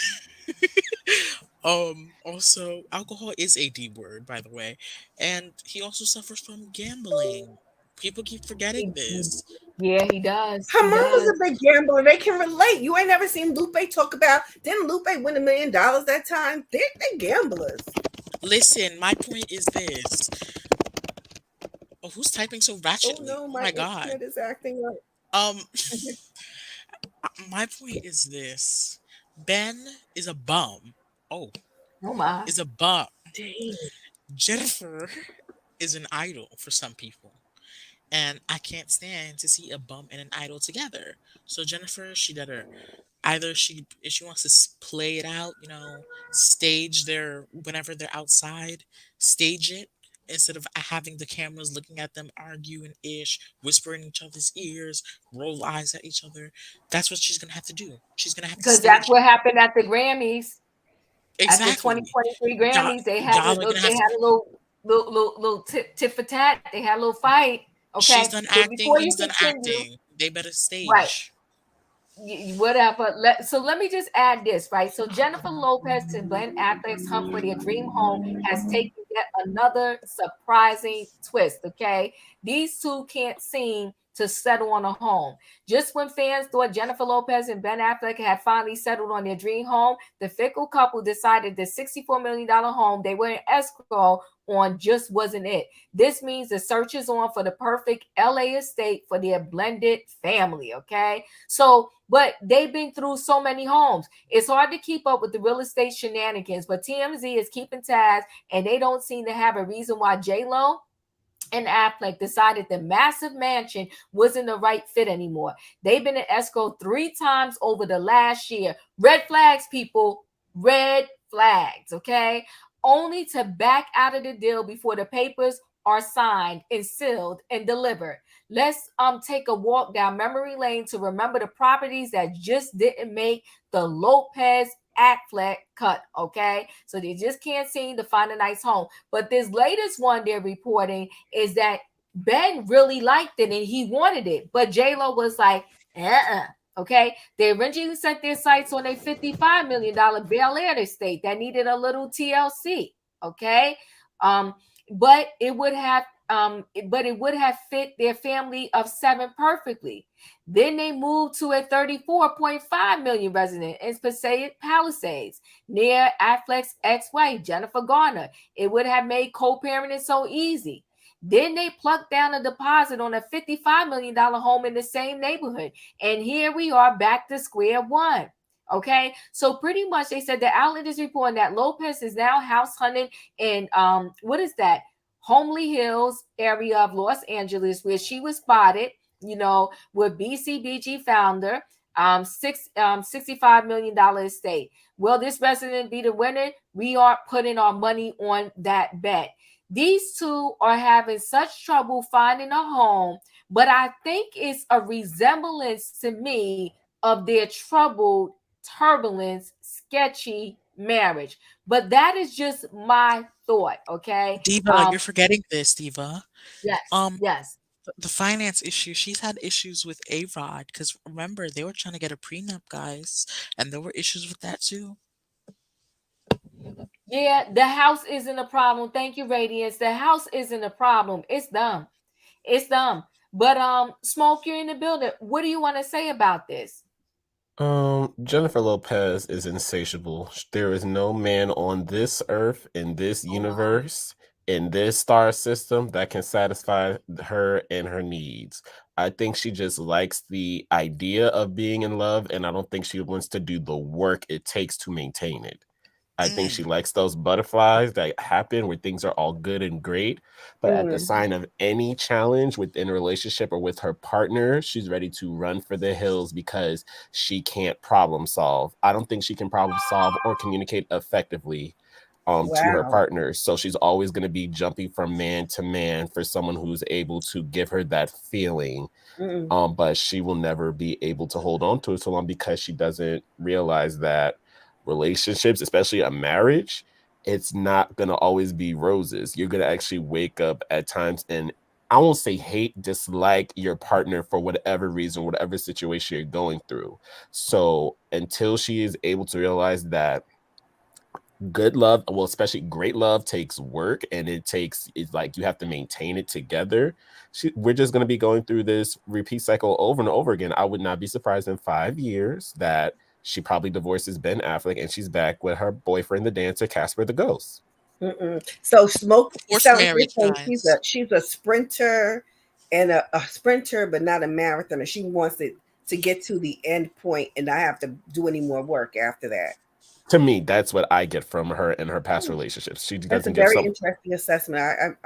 Also, alcohol is a D word, by the way, and he also suffers from gambling. People keep forgetting this. Yeah, he does. Her He mama's does. a big gambler. They can relate. You ain't never seen Lupe talk about. Didn't Lupe win $1 million that time? They're gamblers. Listen, my point is this. Oh, who's typing so Oh ratchetly? no, Oh my my god. internet is acting up. Um, my point is this. Ben is a bum. Oh, Oh my. is a bum. Dang. Jennifer is an idol for some people. And I can't stand to see a bum and an idol together. So Jennifer, she better either she if she wants to play it out, stage their whenever they're outside, stage it instead of having the cameras looking at them argue and ish, whisper in each other's ears, roll eyes at each other. That's what she's gonna have to do. She's gonna have to Because that's stage it. what happened at the Grammys. At the Exactly. 2023 Y'all, Grammys, y'all are gonna they have to. had a little tit for tat. They had a little fight. Okay, She's done but acting. before you He's done continue, acting. They better right? stage. Whatever. So let me just add this, right? So Jennifer Lopez and Ben Affleck's hunt for their dream home has taken yet another surprising twist. Okay, these two can't seem to settle on a home. Just when fans thought Jennifer Lopez and Ben Affleck had finally settled on their dream home, the fickle couple decided the $64 million home they were in escrow on just wasn't it. This means the search is on for the perfect LA estate for their blended family. Okay, so, but they've been through so many homes. It's hard to keep up with the real estate shenanigans, but TMZ is keeping tabs and they don't seem to have a reason why J-Lo and Affleck decided the massive mansion wasn't the right fit anymore. They've been in escrow 3 times over the last year. Red flags, people. Red flags, okay? Only to back out of the deal before the papers are signed and sealed and delivered. Let's take a walk down memory lane to remember the properties that just didn't make the Lopez Affleck cut, okay? So they just can't seem to find a nice home. But this latest one they're reporting is that Ben really liked it and he wanted it, but J-Lo was like, okay. They originally set their sights on a $55 million Bel Air estate that needed a little TLC, okay. Um, but it would have fit their family of 7 perfectly. Then they moved to a 34.5 million resident in Passaic Palisades near Affleck's ex-wife Jennifer Garner. It would have made co-parenting so easy. Then they plucked down a deposit on a $55 million home in the same neighborhood. And here we are back to square one. Okay. So pretty much they said the outlet is reporting that Lopez is now house hunting in what is that? Homely Hills area of Los Angeles, where she was spotted, with BCBG founder, $65 million estate. Will this resident be the winner? We are putting our money on that bet. These two are having such trouble finding a home, but I think it's a resemblance to me of their troubled, turbulence, sketchy marriage. But that is just my thought, okay? Diva, you're forgetting this, Diva. Yes, Um, yes. the finance issue, she's had issues with A-Rod because remember, they were trying to get a prenup, guys, and there were issues with that too. Yeah, the house isn't a problem. Thank you, Radiance. The house isn't a problem. It's dumb. It's dumb. But Smoke, you're in the building. What do you want to say about this? Jennifer Lopez is insatiable. There is no man on this earth, in this universe, in this star system that can satisfy her and her needs. I think she just likes the idea of being in love, and I don't think she wants to do the work it takes to maintain it. I think she likes those butterflies that happen where things are all good and great. But at the sign of any challenge within a relationship or with her partner, she's ready to run for the hills because she can't problem solve. I don't think she can problem solve or communicate effectively to her partners. So she's always going to be jumping from man to man for someone who's able to give her that feeling. But she will never be able to hold on to it so long because she doesn't realize that relationships, especially a marriage, it's not going to always be roses. You're going to actually wake up at times and I won't say hate, dislike your partner for whatever reason, whatever situation you're going through. So until she is able to realize that good love, well, especially great love, takes work and it's like you have to maintain it together. We're just going to be going through this repeat cycle over and over again. I would not be surprised in 5 years that she probably divorces Ben Affleck and she's back with her boyfriend, the dancer, Casper the Ghost. So Smoke Forced sounds like marriage, guys. she's a sprinter and a sprinter, but not a marathoner. She wants it to get to the end point and not have to do any more work after that. To me, that's what I get from her and her past relationships. She That's a doesn't give very some. interesting assessment.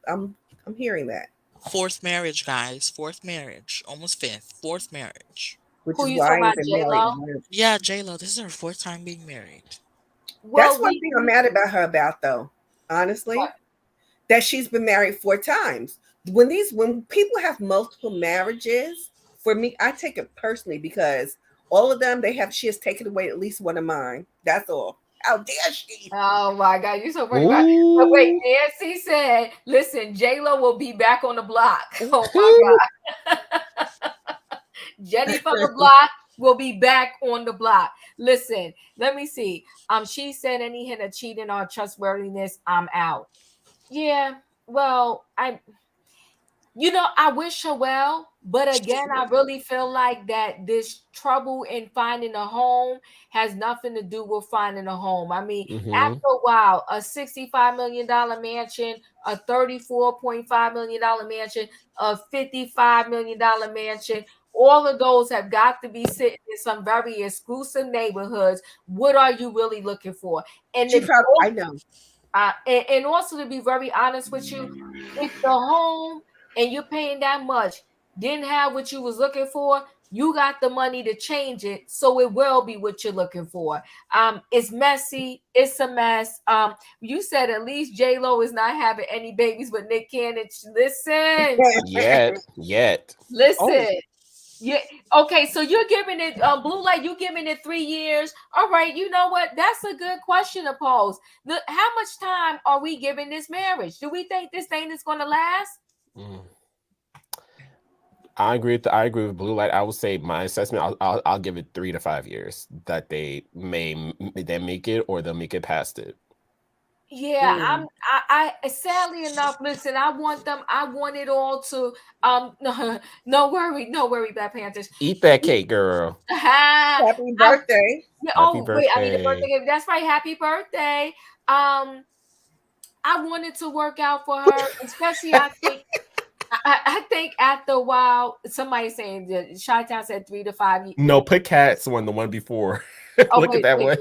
I'm hearing that, Fourth marriage, guys. Fourth marriage. Almost fifth. Fourth marriage. which Who is you why talking I about, ain't been J-Lo? married. Yeah, J-Lo, this is her fourth time being married. Well, That's one thing I'm mad about her about, though. Honestly, What? that she's been married 4 times. When people have multiple marriages, for me, I take it personally because all of them she has taken away at least one of mine. That's all. How dare she? Oh my God, you're so funny. But wait, Ooh. Nancy said, listen, J-Lo will be back on the block. Oh my God. Jenny from the block will be back on the block. Listen, let me see. She said any hint of cheating or trustworthiness, I'm out. Yeah, well, I wish her well, but again, I really feel like that this trouble in finding a home has nothing to do with finding a home. I mean, after a while, a $65 million mansion, a $34.5 million mansion, a $55 million mansion, all of those have got to be sitting in some very exclusive neighborhoods. What are you really looking for? And She probably, I know. And also to be very honest with you, if the home and you're paying that much didn't have what you was looking for, you got the money to change it so it will be what you're looking for. It's messy, it's a mess. You said at least J Lo is not having any babies with Nick Cannon. Listen, Yet. listen. Yeah. Okay. So you're giving it blue light. You giving it 3 years. All right. You know what? That's a good question to pose. How much time are we giving this marriage? Do we think this thing is going to last? Mm. I agree with Blue Light. I would say my assessment. I'll give it 3 to 5 years that they make it or they'll make it past it. Yeah, I sadly enough, listen, I want it all to no worry, Black Panthers. Eat that cake, girl. Happy birthday. Yeah, Happy oh wait, I need a birthday. birthday gift. That's right, happy birthday. I wanted to work out for her, especially I think after a while, somebody saying that Chi-Town said 3 to 5 years. No, put Cats on the one before. Oh, Look at that one.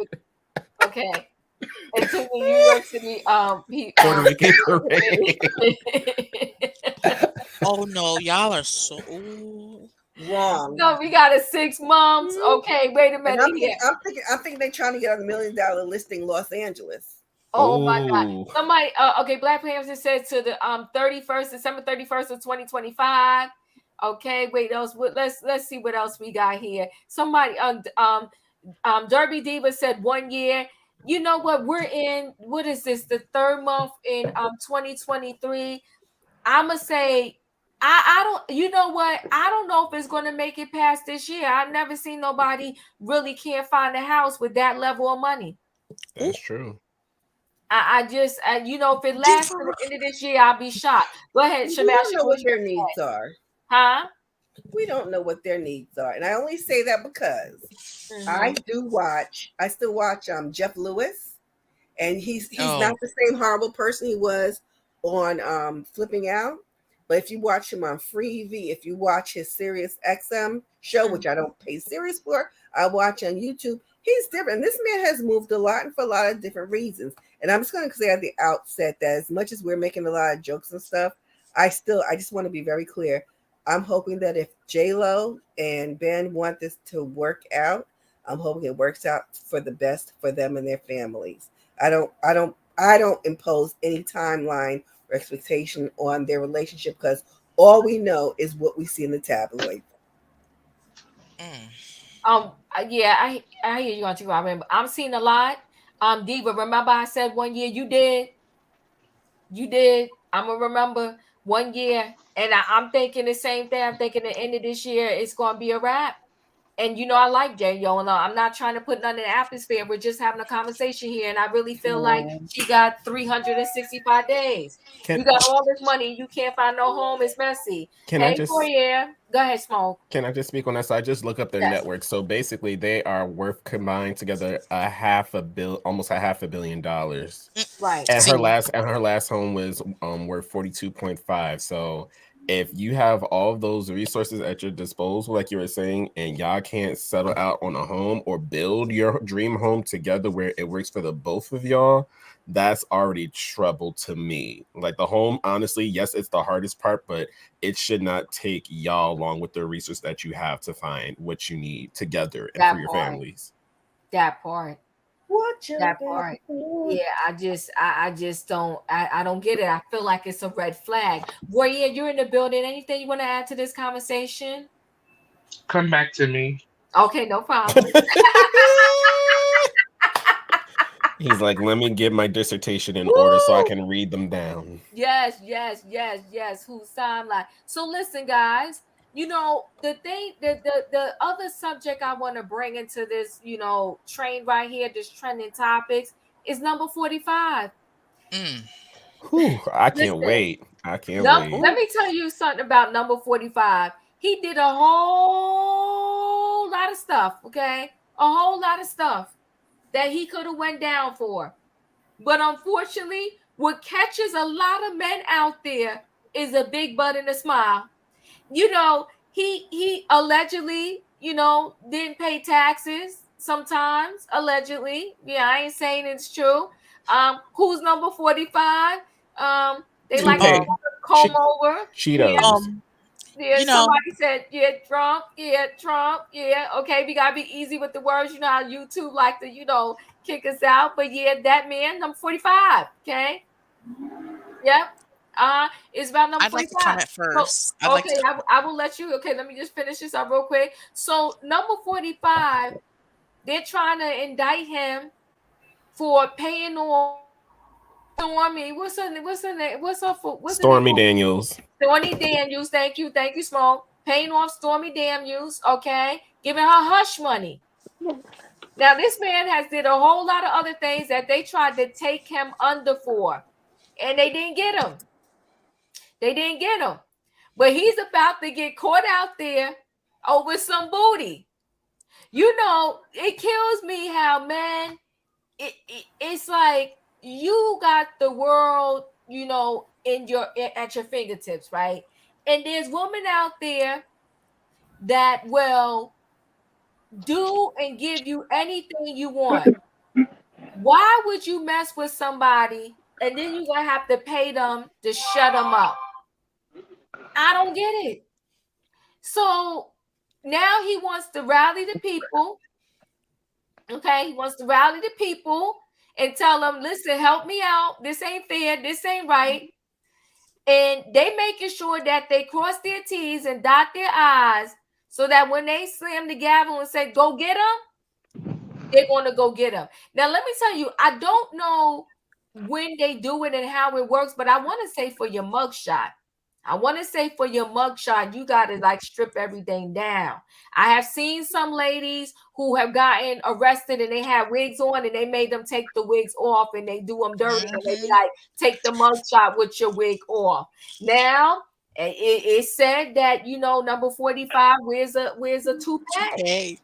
Okay. It's in the New York City Puerto Rican parade. Oh no, y'all are so Wrong. No, we got a 6 months. Okay, wait a And minute here. I'm thinking they're trying to get on $1 million listing Los Angeles. Oh my God! Ooh. Somebody, okay, Black Panthers said to the 31st, December 31st of 2025. Okay, wait, let's see what else we got here. Somebody, Derby Diva said 1 year. You know what? We're in, what is this? The 3rd month in 2023. I'ma say I don't, you know what? I don't know if it's going to make it past this year. I've never seen nobody really can't find a house with that level of money. That's true. I just, you know, if it lasts to the end of this year, I'll be shocked. Go ahead, We Shamasha. don't know what their needs are. Huh? We don't know what their needs are. And I only say that because I still watch Jeff Lewis, and he's not the same horrible person he was on Flipping Out. But if you watch him on Freevee, if you watch his Sirius XM show, which I don't pay serious for, I watch on YouTube, he's different. This man has moved a lot and for a lot of different reasons. And I'm just going to say at the outset that as much as we're making a lot of jokes and stuff, I just want to be very clear. I'm hoping that if J-Lo and Ben want this to work out, I'm hoping it works out for the best for them and their families. I don't impose any timeline or expectation on their relationship because all we know is what we see in the tabloid. Yeah, I hear you on TV. I remember I'm seeing a lot. Diva, remember I said 1 year you did. I'm gonna remember 1 year, and I'm thinking the same thing. I'm thinking the end of this year it's gonna be a wrap. And you know, I like J-Yo, and I'm not trying to put none in the atmosphere. We're just having a conversation here, and I really feel like she got 365 days. You got all this money, you can't find no home. It's messy. Go ahead, Smoke. Can I just speak on that? So I just look up their network. So basically, they are worth combined together almost $500 million. Right. And her last home was worth 42.5. So if you have all of those resources at your disposal, like you were saying, and y'all can't settle out on a home or build your dream home together where it works for the both of y'all, that's already trouble to me. Like the home, honestly, yes, it's the hardest part, but it should not take y'all long with the resources that you have to find what you need together and for your families. That part. That part. Yeah, I just don't get it. I feel like it's a red flag. Warrior, you're in the building. Anything you want to add to this conversation? Come back to me. Okay, no problem. He's like, let me get my dissertation in order so I can read them down. Yes. Who's time like? So listen, guys. You know, the thing, the other subject I want to bring into this, you know, train right here, this trending topics is number 45. Whew, I can't wait. Let me tell you something about number 45. He did a whole lot of stuff, okay? A whole lot of stuff that he could have went down for. But unfortunately, what catches a lot of men out there is a big butt and a smile. You know, he allegedly, you know, didn't pay taxes sometimes, allegedly. Yeah, I ain't saying it's true. Who's number 45? They like to Okay. Um, comb over. Yeah, Cheetos. um, yeah. you know, Somebody said, yeah, Trump. Yeah, Trump. Yeah, okay. We gotta be easy with the words. You know how YouTube like to, kick us out. But yeah, that man, number 45. Okay. Yep. It's about number I'd like to 45. comment So, first. I'd like to okay, comment. I will let you. Okay, let me just finish this up real quick. So, number 45, they're trying to indict him for paying off Stormy. What's her name? What's the name? Stormy Daniels. Stormy Daniels. Thank you, Smoke. Paying off Stormy Daniels. Okay, giving her hush money. Now, this man has did a whole lot of other things that they tried to take him under for, and they didn't get him. They didn't get him. But he's about to get caught out there over some booty. It kills me how, man, it's like you got the world, at your fingertips, right? And there's women out there that will do and give you anything you want. Why would you mess with somebody and then you're going to have to pay them to shut them up? I don't get it. So now he wants to rally the people. Okay, he wants to rally the people and tell them, listen, help me out. This ain't fair. This ain't right. And they making sure that they cross their T's and dot their I's so that when they slam the gavel and say, go get them, they're going to go get them. Now, let me tell you, I don't know when they do it and how it works, but I want to say for your mugshot. You got to like strip everything down. I have seen some ladies who have gotten arrested and they had wigs on and they made them take the wigs off and they do them dirty and they be like, take the mugshot with your wig off. Now, it said that, number 45 wears a toupee. Hey,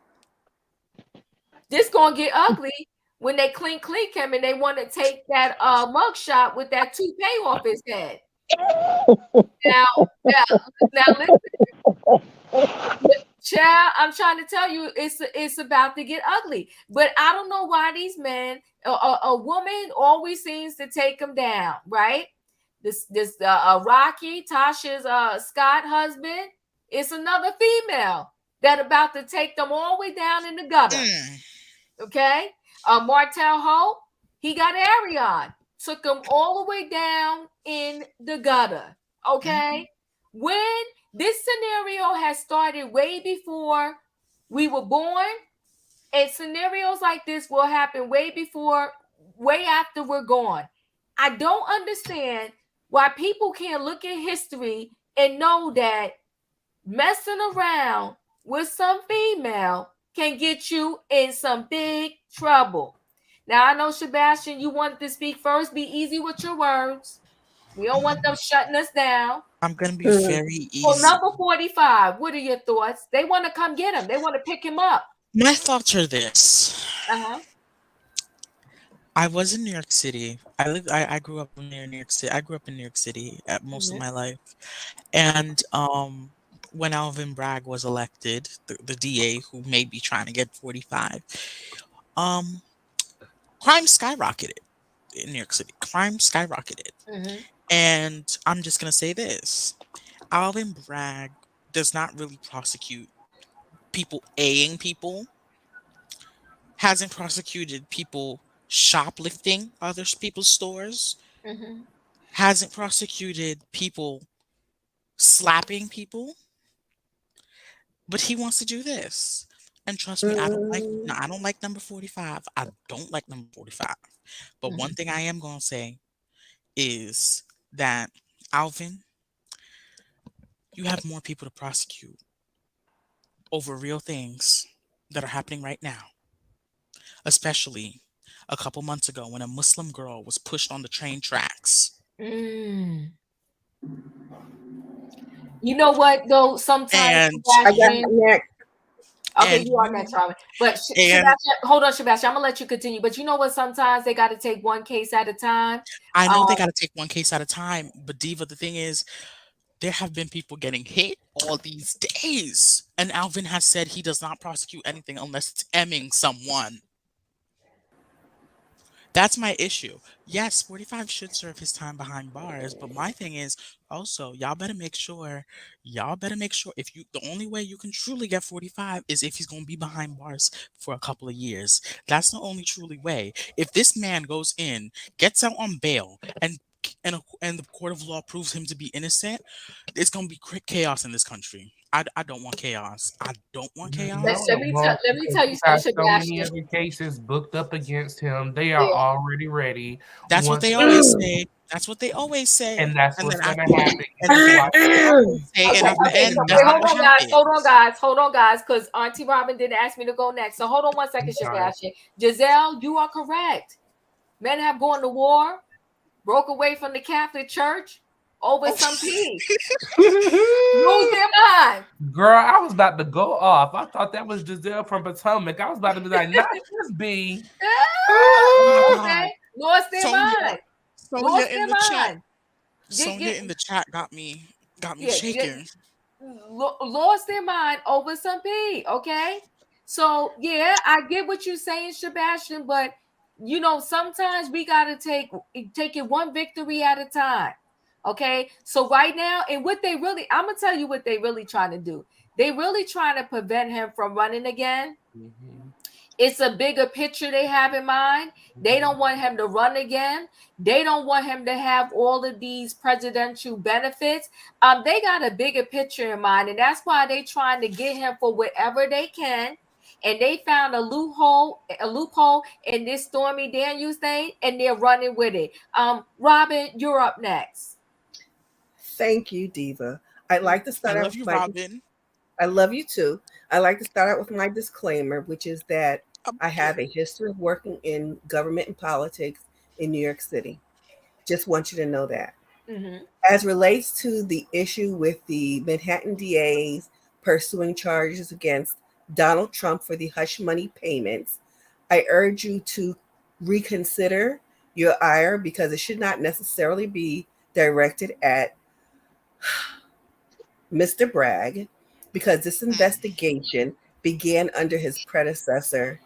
This going to get ugly when they clink him and they want to take that mugshot with that toupee off his head. Now, listen, child, I'm trying to tell you, it's about to get ugly. But I don't know why these men, a woman always seems to take them down, right? This Rocky, Tasha's Scott husband, it's another female that about to take them all the way down in the gutter. Okay, Martel Hope, he got Arion, took him all the way down in the gutter. Okay, when this scenario has started way before we were born, and scenarios like this will happen way after we're gone. I don't understand why people can't look at history and know that messing around with some female can get you in some big trouble. Now, I know, Sebastian, you wanted to speak first. Be easy with your words. We don't want them shutting us down. I'm gonna be very easy. Well, number 45, what are your thoughts? They want to come get him. They want to pick him up. My thoughts are this. Uh-huh. I was in New York City. I grew up near New York City. I grew up in New York City at most of my life. And when Alvin Bragg was elected, the DA who may be trying to get 45, crime skyrocketed in New York City. Crime skyrocketed. And I'm just gonna say this. Alvin Bragg does not really prosecute people A-ing people, hasn't prosecuted people shoplifting other people's stores, hasn't prosecuted people slapping people, but he wants to do this. And trust me, I don't like number 45. I don't like number 45. But one thing I am going to say is that, Alvin, you have more people to prosecute over real things that are happening right now. Especially a couple months ago when a Muslim girl was pushed on the train tracks. You know what, though? Sometimes I got next. Okay, you are next, Robin. But Sebastian, hold on, Sebastian. I'm gonna let you continue. But you know what? Sometimes they got to take one case at a time. I know they got to take one case at a time. But Diva, the thing is, there have been people getting hit all these days, and Alvin has said he does not prosecute anything unless it's emming someone. That's my issue. Yes, 45 should serve his time behind bars, but my thing is also y'all better make sure if you the only way you can truly get 45 is if he's going to be behind bars for a couple of years. That's the only truly way. If this man goes in, gets out on bail and the court of law proves him to be innocent, it's going to be chaos in this country. I don't want chaos. I don't want Let, chaos. No, let it me tell won't let me because tell you you got something, so many Sebastian. other cases booked up against him. They are Yeah. already ready. That's what Once they they, always say. That's what they always say. and that's And then what's at gonna the happen. and then Watch that's what they always say. And Okay, at the okay. end, So and wait, that's not not what hold on, guys, because Auntie Robin didn't ask me to go next. So hold on one second, sorry. Sebastian. Giselle, you are correct. Men have gone to war, broke away from the Catholic Church over some peace. Lose their mind. Girl, I was about to go off. I thought that was Giselle from Potomac. I was about to be like, not this B. Oh my God. Okay, lost their Sonia, mind. Sonia Lost in their the chat. mind. Sonia Get in the chat got me yeah, shaking. lost their mind over some pee. Okay, so yeah, I get what you're saying, Sebastian, but sometimes we gotta take it one victory at a time. Okay, so right now, and I'm gonna tell you what they really trying to do. They really trying to prevent him from running again. Mm-hmm. It's a bigger picture they have in mind. They don't want him to run again. They don't want him to have all of these presidential benefits. They got a bigger picture in mind, and that's why they trying to get him for whatever they can. And they found a loophole in this Stormy Daniels thing, and they're running with it. Robin, you're up next. Thank you, Diva. I'd like to I start out love with you, my. Robin. I love you too. I like to start out with my disclaimer, which is that I Yeah. have a history of working in government and politics in New York City. Just want you to know that. Mm-hmm. As relates to the issue with the Manhattan DAs pursuing charges against Donald Trump for the hush money payments, I urge you to reconsider your ire because it should not necessarily be directed at Mr. Bragg, because this Hmm. investigation began under his predecessor,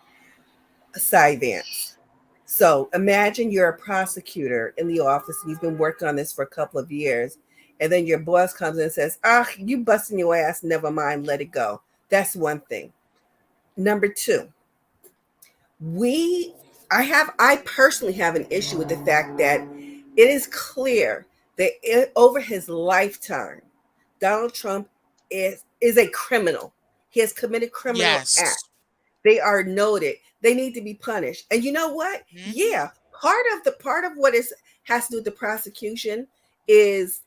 Cy Vance. So imagine you're a prosecutor in the office and you've been working on this for a couple of years, and then your boss comes in and says, "Ah, you busting your ass, never mind, let it go." That's one thing. Number two, we I personally have an issue with the fact that it is clear that over his lifetime, Donald Trump is a criminal. He has committed criminal acts. Yes. They are noted. They need to be punished. And you know what? Hmm. Yeah, part of what is has to do with the prosecution is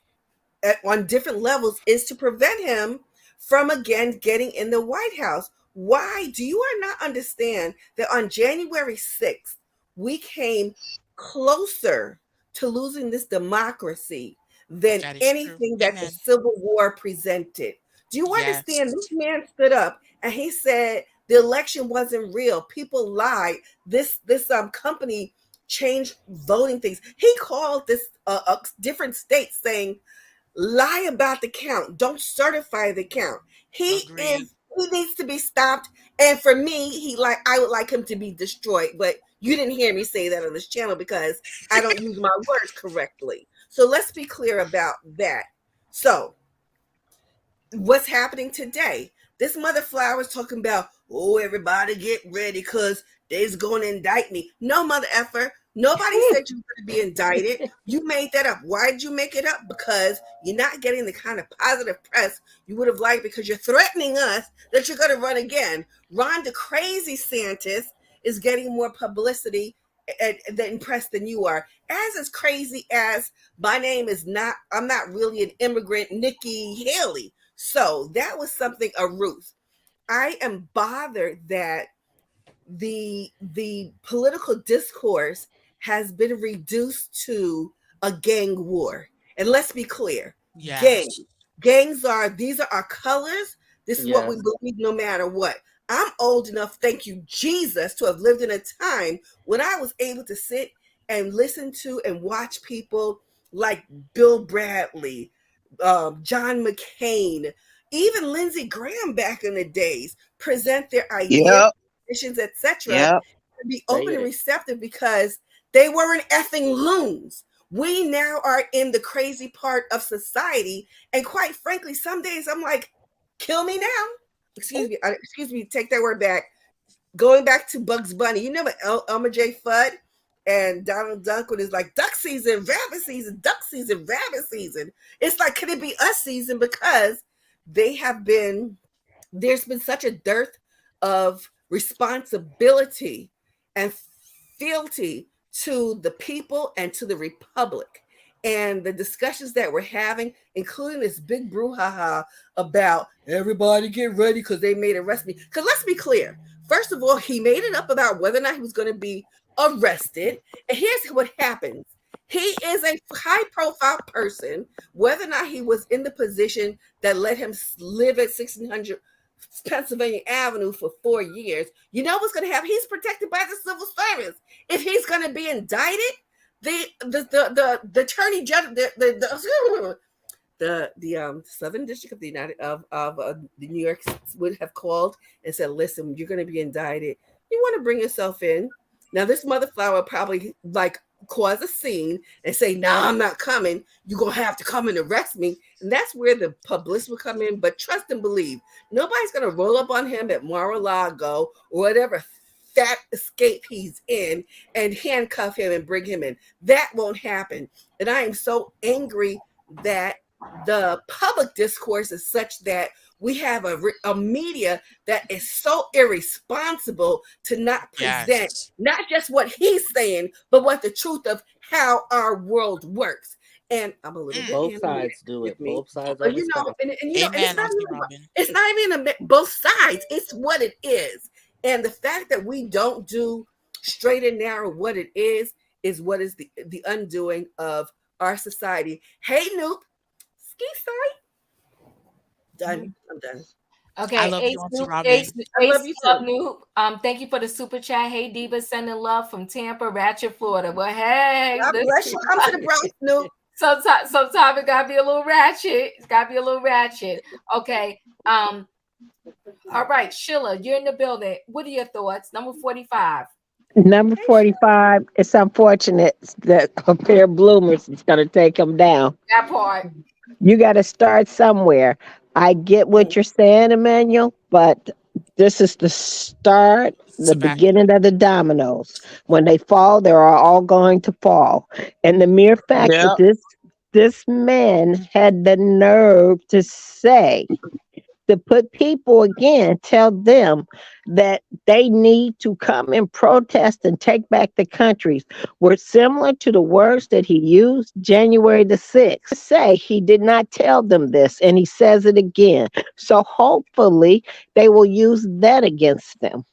on different levels is to prevent him from again getting in the White House. Why do you not understand that on January 6th, we came closer to losing this democracy than That is true. anything that the Amen. Civil War presented? Do you understand? This Yes. man stood up and he said the election wasn't real. People lied. This company changed voting things. He called this different states saying lie about the count. Don't certify the count. Agree. He needs to be stopped. And for me, I would like him to be destroyed. But you didn't hear me say that on this channel because I don't use my words correctly. So let's be clear about that. So what's happening today? This mother flower is talking about, oh, everybody get ready because they's going to indict me. No, mother effer. Nobody said you were going to be indicted. You made that up. Why did you make it up? Because you're not getting the kind of positive press you would have liked because you're threatening us that you're going to run again. Ron the crazy Santis is getting more publicity and press than you are. As crazy as I'm not really an immigrant, Nikki Haley. So that was something, a Ruth. I am bothered that the political discourse has been reduced to a gang war. And let's be clear, gang Yes. these are our colors. This is what we Yes. believe no matter what. I'm old enough, thank you, Jesus, to have lived in a time when I was able to sit and listen to and watch people like Bill Bradley, John McCain, even Lindsey Graham back in the days present their ideas, Yep. positions, etc., Yep. and be Say open and it. receptive because They weren't effing loons. We now are in the crazy part of society. And quite frankly, some days I'm like, kill me now. Excuse me, take that word back. Going back to Bugs Bunny, you remember Elmer J. Fudd and Donald Duck when it's like duck season, rabbit season, duck season, rabbit season. It's like, can it be us season? Because there's been such a dearth of responsibility and fealty to the people and to the republic. And the discussions that we're having, including this big brouhaha about everybody get ready because they made arrest me. Because let's be clear. First of all, he made it up about whether or not he was going to be arrested. And here's what happens. He is a high-profile person, whether or not he was in the position that let him live at 1600 Pennsylvania Avenue for 4 years. You know what's going to happen? He's protected by the civil service. If he's going to be indicted, the attorney general, the Southern District of the New York would have called and said, "Listen, you're going to be indicted. You want to bring yourself in." Now, this mother flower probably like cause a scene and say, "Nah, I'm not coming. You're going to have to come and arrest me." And that's where the publicity will come in. But trust and believe, nobody's going to roll up on him at Mar-a-Lago or whatever fat escape he's in and handcuff him and bring him in. That won't happen. And I am so angry that the public discourse is such that we have a media that is so irresponsible to not present not just what he's saying, but what the truth of how our world works. And I'm a little bit both sides do it. Both sides are responsible. It's not even both sides. It's what it is. And the fact that we don't do straight and narrow what it is what is the undoing of our society. Hey, Noop. Ski site. Done. I'm done. Okay. I love you, Auntie Robin. I love you too. Noop. Thank you for the super chat. Hey, Diva, sending love from Tampa, Ratchet, Florida. Well, hey. God bless you. Come to the Bronx, Noop. Sometimes it gotta be a little ratchet. It's gotta be a little ratchet. Okay. All right, Sheila, you're in the building. What are your thoughts? Number 45. Number 45. It's unfortunate that a pair of bloomers is going to take them down. That part. You got to start somewhere. I get what you're saying, Emmanuel, but this is the start, the beginning of the dominoes. When they fall, they are all going to fall. And the mere fact that this man had the nerve to say, to put people again, tell them that they need to come and protest and take back the countries were similar to the words that he used January the 6th. Say he did not tell them this, and he says it again. So hopefully they will use that against them,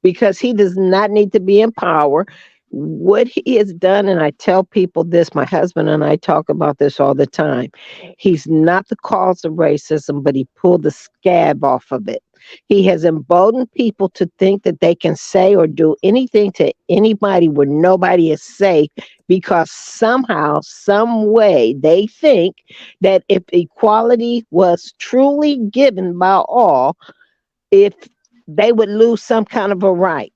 because he does not need to be in power. What he has done, and I tell people this, my husband and I talk about this all the time. He's not the cause of racism, but he pulled the scab off of it. He has emboldened people to think that they can say or do anything to anybody where nobody is safe, because somehow, some way, they think that if equality was truly given by all, if they would lose some kind of a right.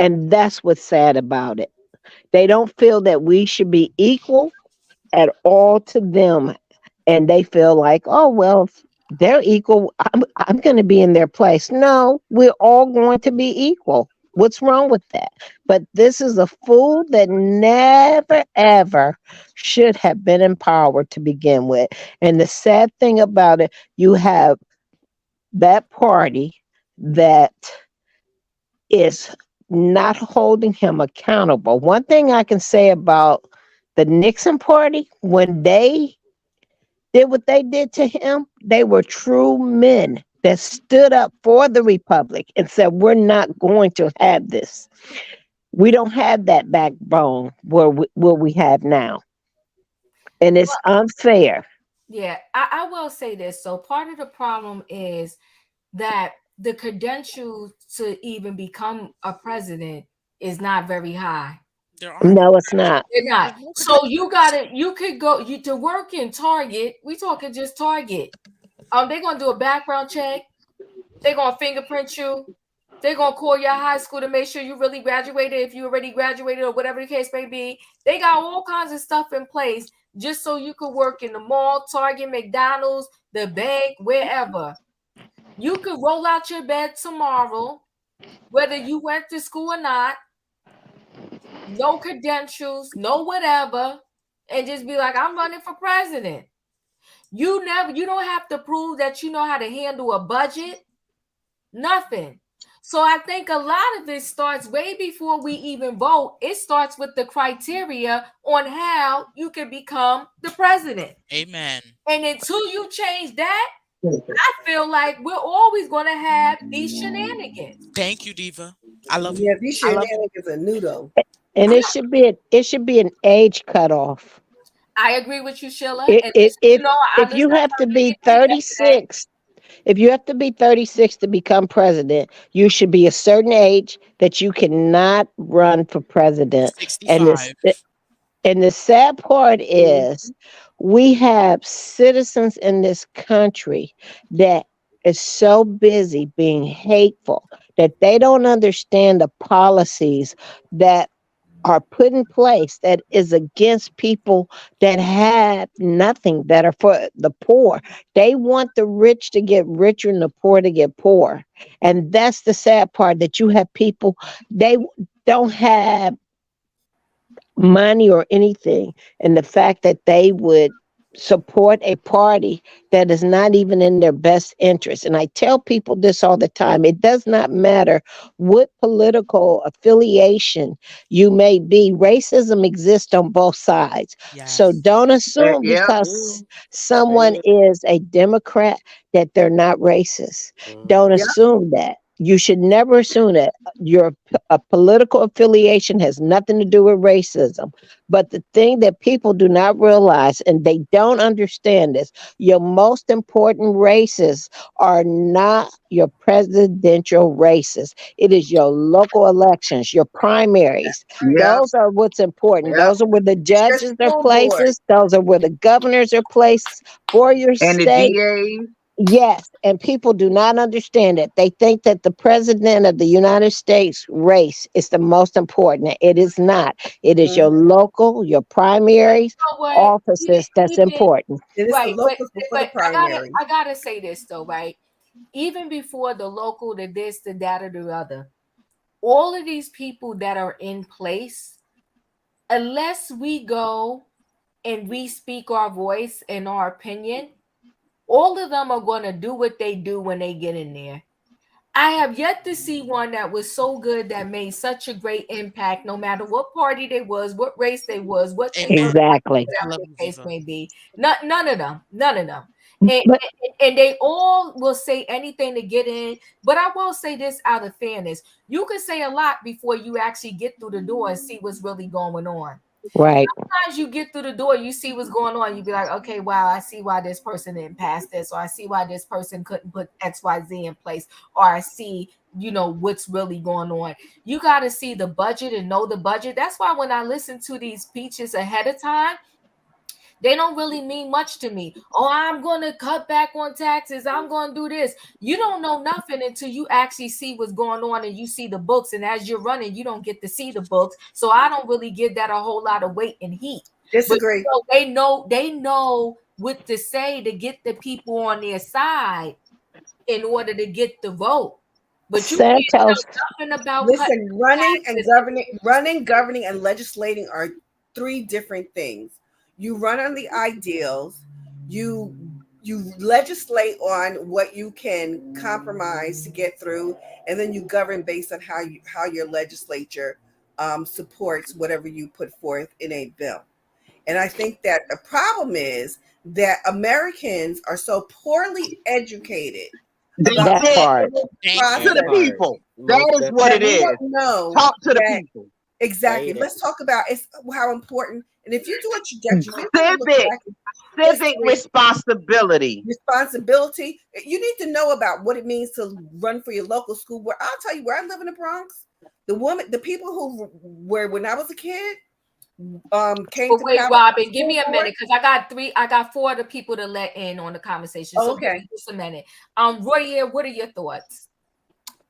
And that's what's sad about it. They don't feel that we should be equal at all to them. And they feel like, oh, well, if they're equal, I'm going to be in their place. No, we're all going to be equal. What's wrong with that? But this is a fool that never, ever should have been in power to begin with. And the sad thing about it, you have that party that is not holding him accountable. One thing I can say about the Nixon party, when they did what they did to him, they were true men that stood up for the Republic and said, we're not going to have this. We don't have that backbone where we have now. And it's unfair. Yeah, I will say this. So part of the problem is that the credentials to even become a president is not very high. No, it's not. They're not. So you could go to work in Target. We talking just Target. They're gonna do a background check. They're gonna fingerprint you. They're gonna call your high school to make sure you really graduated, if you already graduated or whatever the case may be. They got all kinds of stuff in place just so you could work in the mall, Target, McDonald's, the bank, wherever. You could roll out your bed tomorrow, whether you went to school or not, no credentials, no whatever, and just be like, I'm running for president. You don't have to prove that you know how to handle a budget. Nothing. So I think a lot of this starts way before we even vote. It starts with the criteria on how you can become the president. Amen. And until you change that, I feel like we're always going to have these shenanigans. Thank you, Diva. I love Yeah, you. these I love shenanigans are new though. And it should be an age cutoff. I agree with you, Sheila. If And if you know, I if you understand have to how be you think yesterday. 36, if you have to be 36 to become president, you should be a certain age that you cannot run for president. And 65. the sad part is we have citizens in this country that is so busy being hateful that they don't understand the policies that are put in place that is against people that have nothing, that are for the poor. They want the rich to get richer and the poor to get poor. And that's the sad part, that you have people, they don't have money or anything, and the fact that they would support a party that is not even in their best interest. And I tell people this all the time: it does not matter what political affiliation you may be, racism exists on both sides. So Yes. don't assume Yeah. because someone is a Democrat that they're not racist. Don't Yeah. assume that. You should never assume that. Your a political affiliation has nothing to do with racism. But the thing that people do not realize, and they don't understand this, your most important races are not your presidential races. It is your local elections, your primaries. Yep. Those are what's important. Yep. Those are where the It's your judges are school board. places. Those are where the governors are placed for your And the state. DA. Yes, and people do not understand it. They think that the president of the United States race is the most important. It is not. It is your local, your primaries, You know what? offices that's important. It is the Right, locals before the but primary. I gotta say this though, right? Even before the local, the this, the that, or the other, all of these people that are in place, unless we go and we speak our voice and our opinion, all of them are going to do what they do when they get in there. I have yet to see one that was so good, that made such a great impact, no matter what party they was, what race they was, what they Amen. looked like, Exactly. I whatever love the you, case Diva. may be. None of them. None of them. And, But and they all will say anything to get in. But I will say this out of fairness: you can say a lot before you actually get through the door and see what's really going on. right. Sometimes you get through the door, you see what's going on, you be like, okay, wow, I see why this person didn't pass this, or I see why this person couldn't put XYZ in place, or I see, what's really going on. You got to see the budget and know the budget. That's why when I listen to these speeches ahead of time, they don't really mean much to me. Oh, I'm going to cut back on taxes. I'm going to do this. You don't know nothing until you actually see what's going on and you see the books. And as you're running, you don't get to see the books. So I don't really give that a whole lot of weight and heat. But Disagree. they know what to say to get the people on their side in order to get the vote. But you can't Santos, tell nothing about Listen, cutting running, governing, and legislating are three different things. You run on the ideals, you legislate on what you can compromise to get through, and then you govern based on how your legislature supports whatever you put forth in a bill. And I think that the problem is that Americans are so poorly educated about That's that it. part. Thank To you. the process people. That Most is what that it we is. don't know Talk to the that people. exactly. Say Let's talk about how important. And if you do a trajectory, if you look Civic. back at Civic history, responsibility. responsibility, you need to know about what it means to run for your local school. Where I'll tell you, where I live in the Bronx, the people who were when I was a kid, came But to wait, power. Robin, give me a minute because I got four other people to let in on the conversation. Oh, So give okay. me just a minute. Roy, what are your thoughts?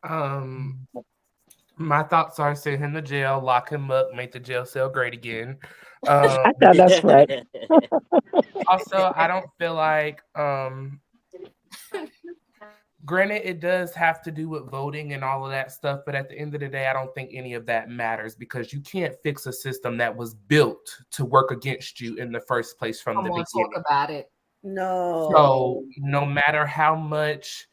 My thoughts are send him to jail, lock him up, make the jail cell great again. I know that's right. Also, I don't feel like granted, it does have to do with voting and all of that stuff, but at the end of the day, I don't think any of that matters because you can't fix a system that was built to work against you in the first place from the Come on, beginning. talk about it. No. So no matter how much,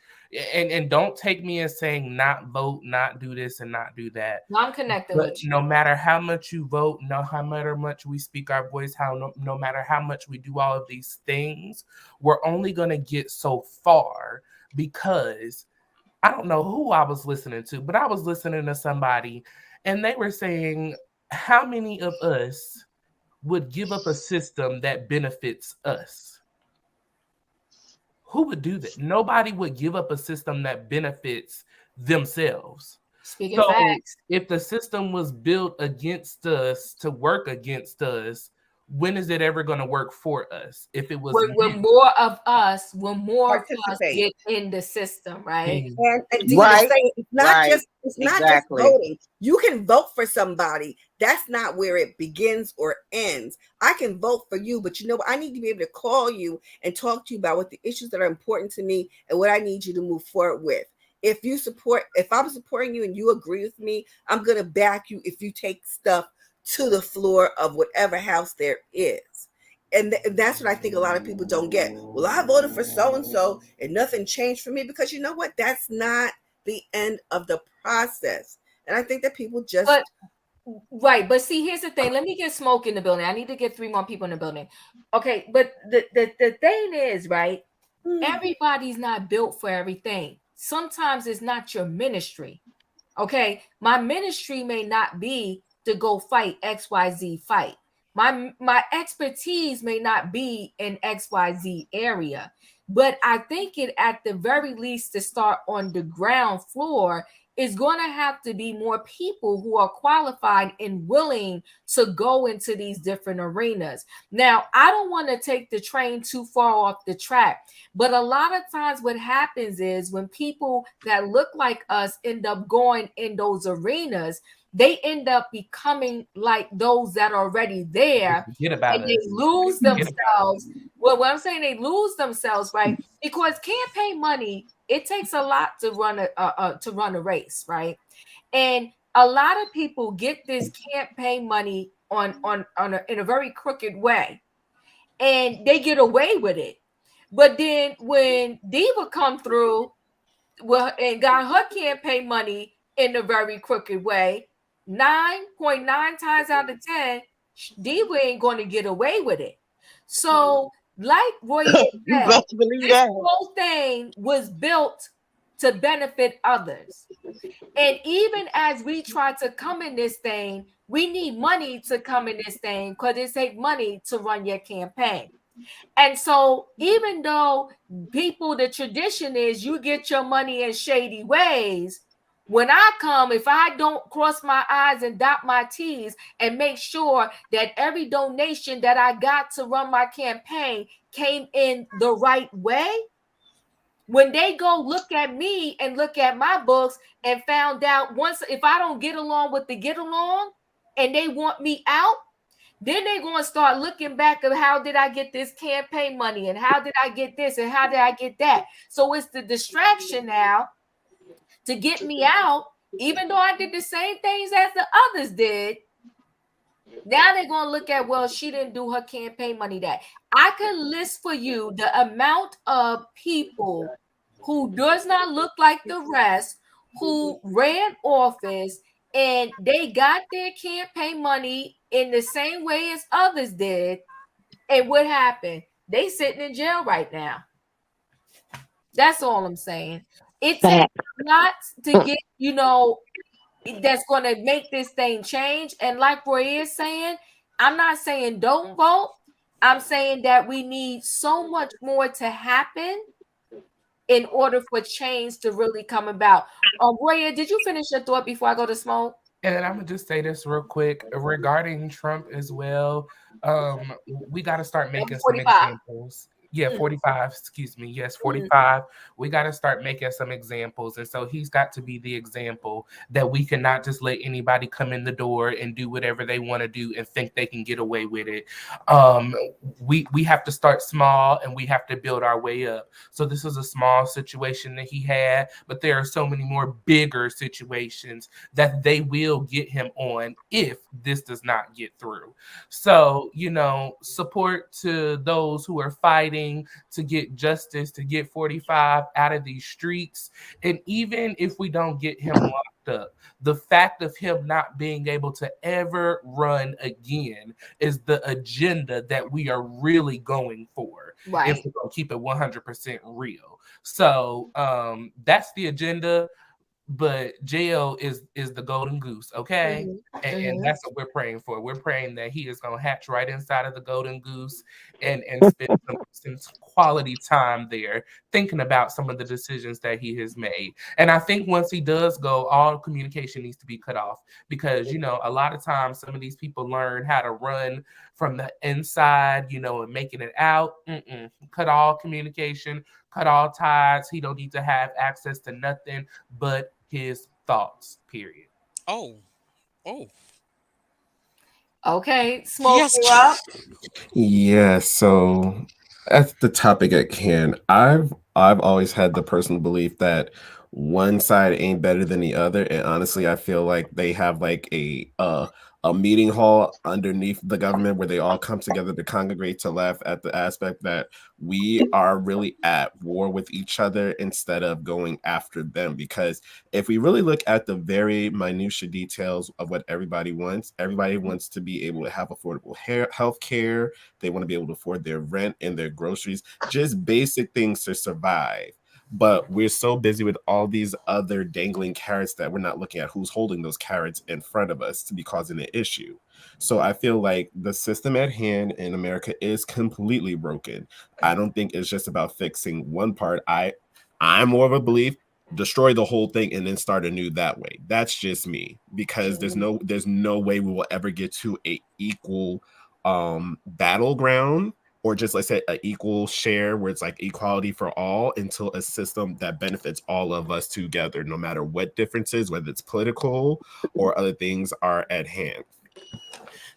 and don't take me as saying not vote, not do this, and not do that. No, I'm connecting But with you. no matter how much you vote, no matter much we speak our voice, no matter how much we do all of these things, we're only gonna get so far because I don't know who I was listening to, but I was listening to somebody and they were saying, how many of us would give up a system that benefits us? Who would do that? Nobody would give up a system that benefits themselves. Speaking So facts. if the system was built against us to work against us, when is it ever going to work for us? If it was When more of us, when more of us Participate. get in the system, right? And Diva Right, saying it's not right, just exactly. voting. You can vote for somebody. That's not where it begins or ends. I can vote for you, but you know what? I need to be able to call you and talk to you about what the issues that are important to me and what I need you to move forward with. If I'm supporting you and you agree with me, I'm gonna back you if you take stuff to the floor of whatever house there is. And that's what I think a lot of people don't get. Well, I voted for so and so and nothing changed for me because you know what? That's not the end of the process. And I think that people just Right, but see, here's the thing. Let me get Smoke in the building. I need to get 3 more people in the building. Okay, but the thing is, right? Everybody's not built for everything. Sometimes it's not your ministry. Okay, my ministry may not be to go fight XYZ fight. My expertise may not be in XYZ area, but I think it at the very least to start on the ground floor is going to have to be more people who are qualified and willing to go into these different arenas. Now, I don't want to take the train too far off the track, but a lot of times what happens is when people that look like us end up going in those arenas, they end up becoming like those that are already there, Forget about and they us. lose Forget about themselves. Well, what I'm saying, they lose themselves, right? Because campaign money, it takes a lot to run a race, right? And a lot of people get this campaign money in a very crooked way, and they get away with it. But then when Diva come through, well, and got her campaign money in a very crooked way, 9.9 times out of 10, Diva ain't going to get away with it. So, like Roy You said, best believe this that. whole thing was built to benefit others. And even as we try to come in this thing, we need money to come in this thing because it takes money to run your campaign. And so, even though the tradition is you get your money in shady ways, when I come, if I don't cross my I's and dot my T's and make sure that every donation that I got to run my campaign came in the right way, when they go look at me and look at my books and found out once if I don't get along with the get along and they want me out, then they're going to start looking back at how did I get this campaign money and how did I get this and how did I get that. So it's the distraction now to get me out, even though I did the same things as the others did. Now they're going to look at, well, she didn't do her campaign money that. I can list for you the amount of people who does not look like the rest, who ran office and they got their campaign money in the same way as others did. And what happened? They sitting in jail right now. That's all I'm saying. It takes a lot to get, that's going to make this thing change. And like Roy is saying, I'm not saying don't vote. I'm saying that we need so much more to happen in order for change to really come about. Roy, did you finish your thought before I go to Smoke? And I'm gonna just say this real quick regarding Trump as well. We got to start making some 45. examples. Yeah, Mm, 45, excuse me. Yes, mm, 45. We got to start making some examples. And so he's got to be the example that we cannot just let anybody come in the door and do whatever they want to do and think they can get away with it. Um, we have to start small and we have to build our way up. So this is a small situation that he had, but there are so many more bigger situations that they will get him on if this does not get through. So, support to those who are fighting to get justice, to get 45 out of these streets. And even if we don't get him locked up, the fact of him not being able to ever run again is the agenda that we are really going for if right. we're going to keep it 100% real. So that's the agenda, but jail is the golden goose, okay? Mhm, And mhm. that's what we're praying for. We're praying that he is going to hatch right inside of the golden goose and spend some quality time there thinking about some of the decisions that he has made. And I think once he does go, all communication needs to be cut off because a lot of times some of these people learn how to run from the inside, and making it out. Cut all communication, cut all ties. He don't need to have access to nothing but his thoughts, period. Oh, oh, Okay, smoke yes. you up. Yeah, so that's the topic at hand. I've always had the personal belief that one side ain't better than the other, and honestly, I feel like they have like a meeting hall underneath the government where they all come together to congregate to laugh at the aspect that we are really at war with each other instead of going after them. Because if we really look at the very minutia details of what everybody wants to be able to have affordable health care. They want to be able to afford their rent and their groceries, just basic things to survive. But we're so busy with all these other dangling carrots that we're not looking at who's holding those carrots in front of us to be causing an issue. So I feel like the system at hand in America is completely broken. I don't think it's just about fixing one part. I'm more of a belief destroy the whole thing and then start anew that way. That's just me because there's no way we will ever get to a equal battleground or just let's say an equal share where it's like equality for all until a system that benefits all of us together, no matter what differences, whether it's political or other things are at hand.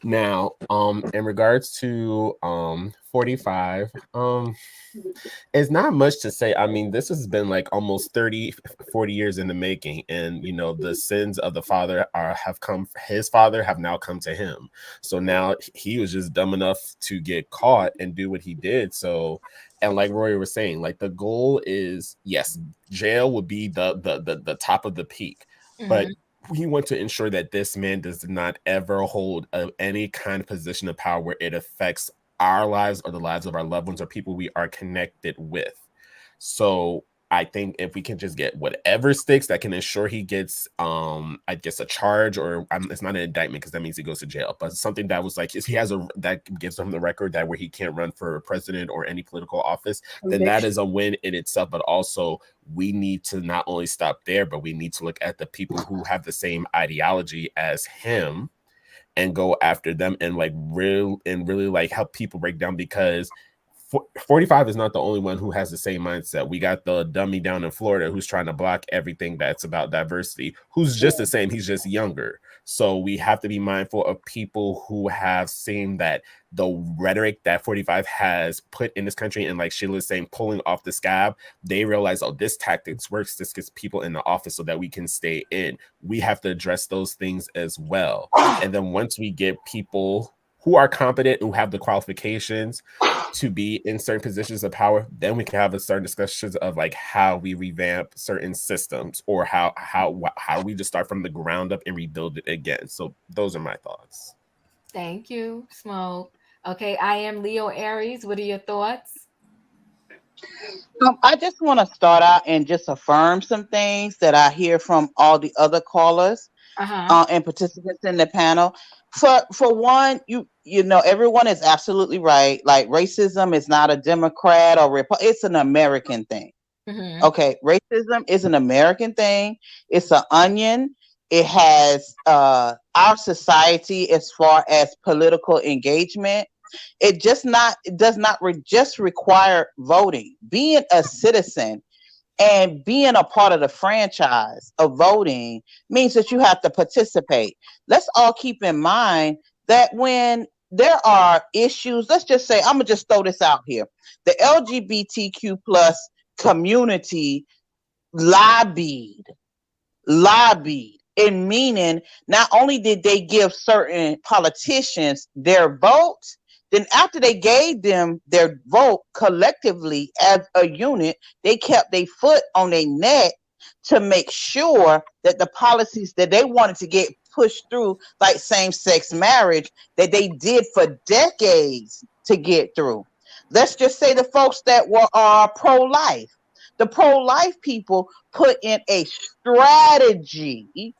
Now, in regards to 45, it's not much to say. I mean, this has been like almost 30, 40 years in the making, and the sins of the father have come, his father have now come to him. So now he was just dumb enough to get caught and do what he did. So, and like Roy was saying, like the goal is, yes, jail would be the top of the peak, but Mhm. we want to ensure that this man does not ever hold any kind of position of power where it affects our lives or the lives of our loved ones or people we are connected with. So I think if we can just get whatever sticks that can ensure he gets, I guess, a charge or it's not an indictment because that means he goes to jail, but something that was like he has that gives him the record that where he can't run for president or any political office, then that is a win in itself. But also we need to not only stop there, but we need to look at the people who have the same ideology as him and go after them and really like help people break down because 45 is not the only one who has the same mindset. We got the dummy down in Florida who's trying to block everything that's about diversity, who's just the same. He's just younger. So we have to be mindful of people who have seen that the rhetoric that 45 has put in this country and like Sheila's saying, pulling off the scab, they realize, oh, this tactics works. This gets people in the office so that we can stay in. We have to address those things as well. And then once we get people who are competent, who have the qualifications to be in certain positions of power, then we can have a certain discussions of like how we revamp certain systems or how we just start from the ground up and rebuild it again. So those are my thoughts. Thank you, Smoke. Okay, I am Leo Aries. What are your thoughts? I just want to start out and just affirm some things that I hear from all the other callers Uh-huh. and participants in the panel. For one, you know everyone is absolutely right. Like racism is not a Democrat or it's an American thing. Mm-hmm. Okay, racism is an American thing. It's an onion. It has our society as far as political engagement It does not just require voting. Being a citizen and being a part of the franchise of voting means that you have to participate. Let's all keep in mind that when there are issues, let's just say, I'm gonna just throw this out here. The LGBTQ plus community lobbied in meaning not only did they give certain politicians their votes, then after they gave them their vote collectively as a unit, they kept their foot on their neck to make sure that the policies that they wanted to get pushed through, like same-sex marriage, that they did for decades to get through. Let's just say the folks that were pro-life. The pro-life people put in a strategy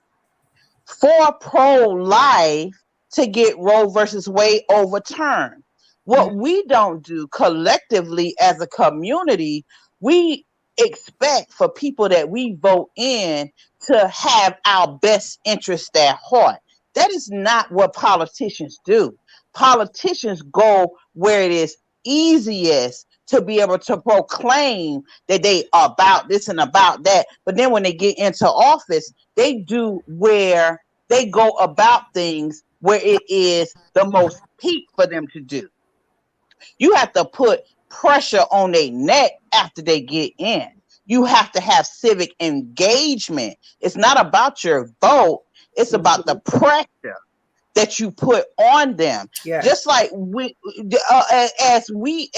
for pro-life to get Roe versus Wade overturned. What we don't do collectively as a community, we expect for people that we vote in to have our best interest at heart. That is not what politicians do. Politicians go where it is easiest to be able to proclaim that they are about this and about that. But then when they get into office, they do where they go about things where it is the most peak for them to do. You have to put pressure on their neck after they get in. You have to have civic engagement. It's not about your vote. It's about the pressure that you put on them. Yes. Just like we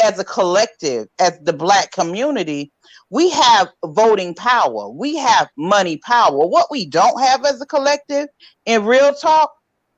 as a collective, as the Black community, we have voting power. We have money power. What we don't have as a collective, in real talk,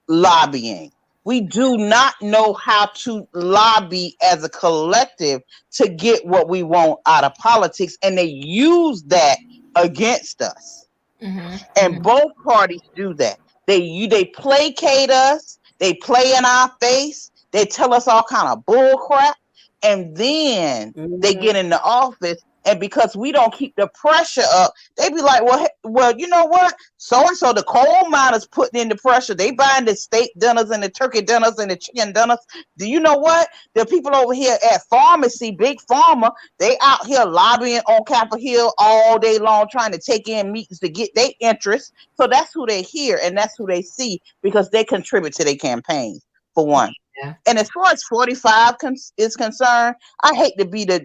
lobbying. We do not know how to lobby as a collective to get what we want out of politics, and they use that against us. And both parties do that. They placate us, they play in our face, they tell us all kind of bull crap, and then they get in the office, and because we don't keep the pressure up, they be like, well, you know what? So and so, the coal miners putting in the pressure. They buying the steak dinners and the turkey dinners and the chicken dinners. Do you know what? The people over here at pharmacy, Big Pharma, they out here lobbying on Capitol Hill all day long, trying to take in meetings to get their interest. So that's who they hear and that's who they see because they contribute to their campaigns, for one. Yeah. And as far as 45 is concerned, I hate to be the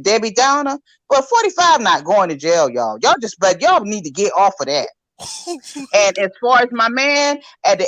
Debbie Downer, but 45 not going to jail, y'all. Y'all need to get off of that. And as far as my man at the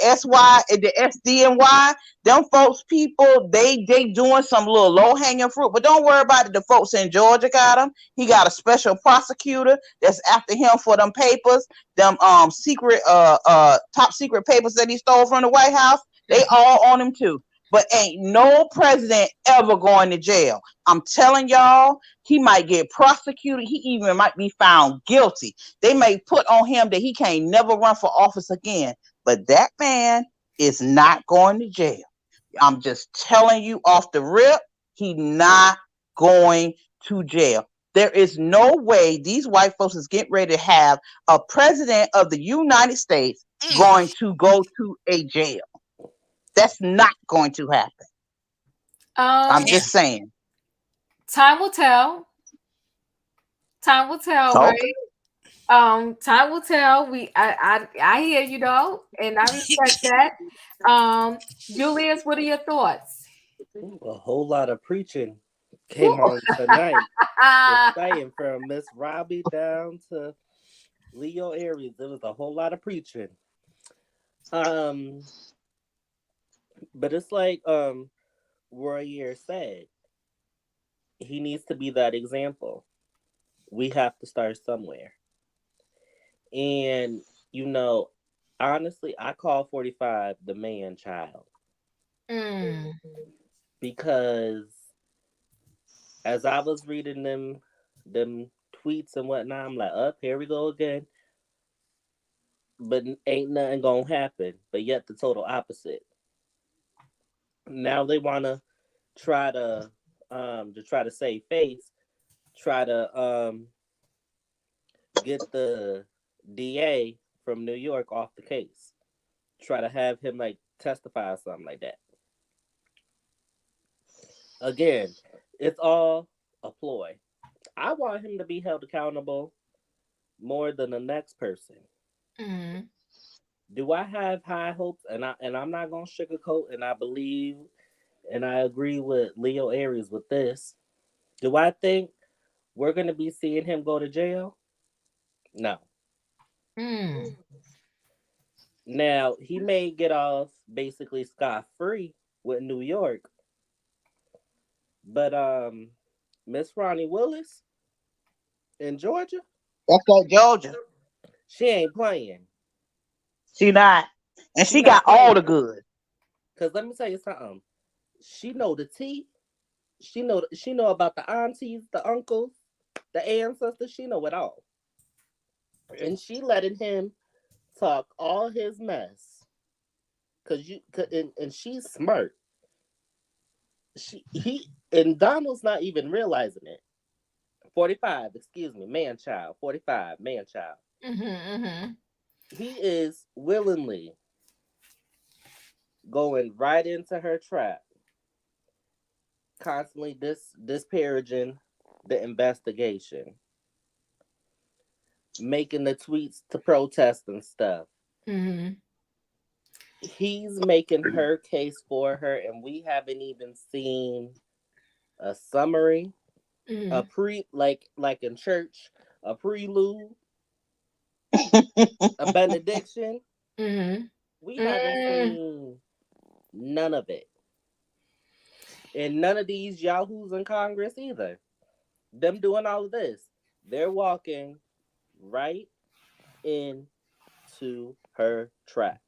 SDNY, them folks, people, they doing some little low hanging fruit, but don't worry about it. The folks in Georgia got him. He got a special prosecutor that's after him for them papers, them secret top secret papers that he stole from the White House. They all on him too. But ain't no president ever going to jail. I'm telling y'all, he might get prosecuted. He even might be found guilty. They may put on him that he can't never run for office again. But that man is not going to jail. I'm just telling you off the rip, he not going to jail. There is no way these white folks is getting ready to have a president of the United States going to go to a jail. That's not going to happen. I'm just saying. Time will tell. Time will tell, Okay. right? Time will tell. I hear you though, and I respect that. Julius, what are your thoughts? A whole lot of preaching came on tonight. Just saying, from Miss Robbie down to Leo Aries, there was a whole lot of preaching. But it's like Royer said, he needs to be that example. We have to start somewhere. And, honestly, I call 45 the man child. Because as I was reading them tweets and whatnot, I'm like, here we go again. But ain't nothing gonna happen. But yet the total opposite. Now they wanna try to save face, try to get the DA from New York off the case. Try to have him testify or something like that. Again, it's all a ploy. I want him to be held accountable more than the next person. Mm-hmm. Do I have high hopes? And I'm not gonna sugarcoat. And I believe, and I agree with Leo Aries with this. Do I think we're gonna be seeing him go to jail? No. Mm. Now he may get off basically scot free with New York, but Miss Ronnie Willis in Georgia, That's that Georgia. she ain't playing. She not. And She she not got all playing. the good. Cause let me tell you something. She know the tea. She know about the aunties, the uncles, the ancestors. She know it all. And she letting him talk all his mess. And she's smart. And Donald's not even realizing it. 45, excuse me, man child. 45, man child. Mm-hmm, mm-hmm. He is willingly going right into her trap, constantly disparaging the investigation, making the tweets to protest and stuff. Mm-hmm. He's making her case for her, and we haven't even seen a summary, a like in church, a prelude, a benediction. Mm-hmm. We haven't seen none of it. And none of these yahoos in Congress either. Them doing all of this. They're walking right into her trap.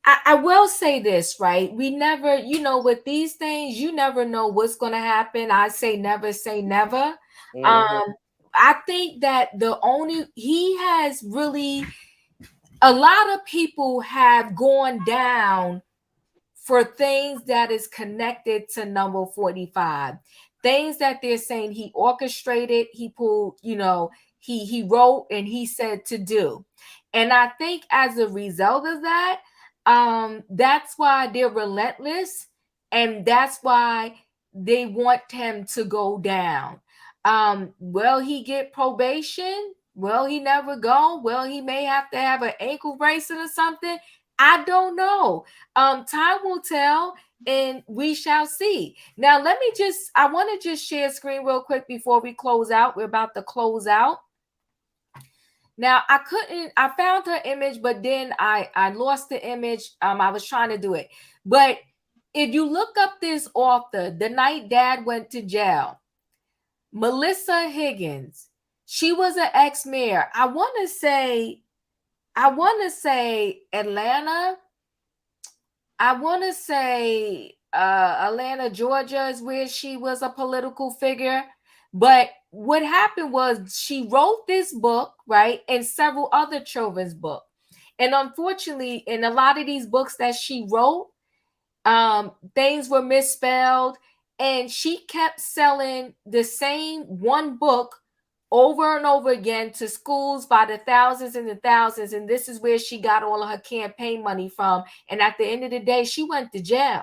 I will say this, right? We never, with these things, you never know what's going to happen. I say never. Mm-hmm. I think that he has really, a lot of people have gone down for things that is connected to number 45. Things that they're saying he orchestrated, he pulled, he wrote and he said to do. And I think as a result of that, that's why they're relentless, and that's why they want him to go down. Will he get probation? Will he never go? Will he may have to have an ankle bracelet or something? I don't know. Time will tell, and we shall see. Now, I want to just share screen real quick before we close out. We're about to close out. Now, I found her image, but then I lost the image. I was trying to do it. But if you look up this author, the night dad went to jail, Melissa Higgins, she was an ex-mayor. I want to say Atlanta. I want to say Atlanta, Georgia is where she was a political figure. But what happened was she wrote this book, right, and several other children's books. And unfortunately, in a lot of these books that she wrote, things were misspelled, and she kept selling the same one book over and over again to schools by the thousands and the thousands. And this is where she got all of her campaign money from. And at the end of the day, she went to jail.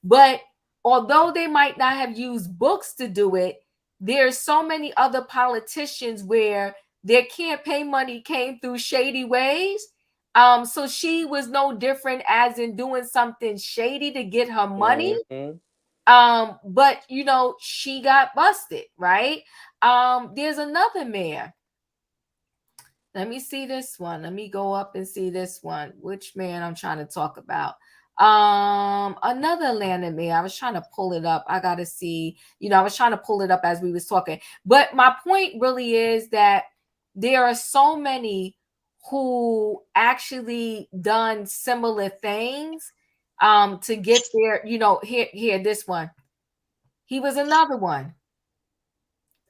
But although they might not have used books to do it, there's so many other politicians where their campaign money came through shady ways. So she was no different as in doing something shady to get her money. Mm-hmm. But she got busted, right? There's another mayor. Let me see this one. Let me go up and see this one. Which man I'm trying to talk about? Another Atlanta mayor. I was trying to pull it up. I gotta see. I was trying to pull it up as we was talking. But my point really is that there are so many who actually done similar things to get there. Here, this one. He was another one.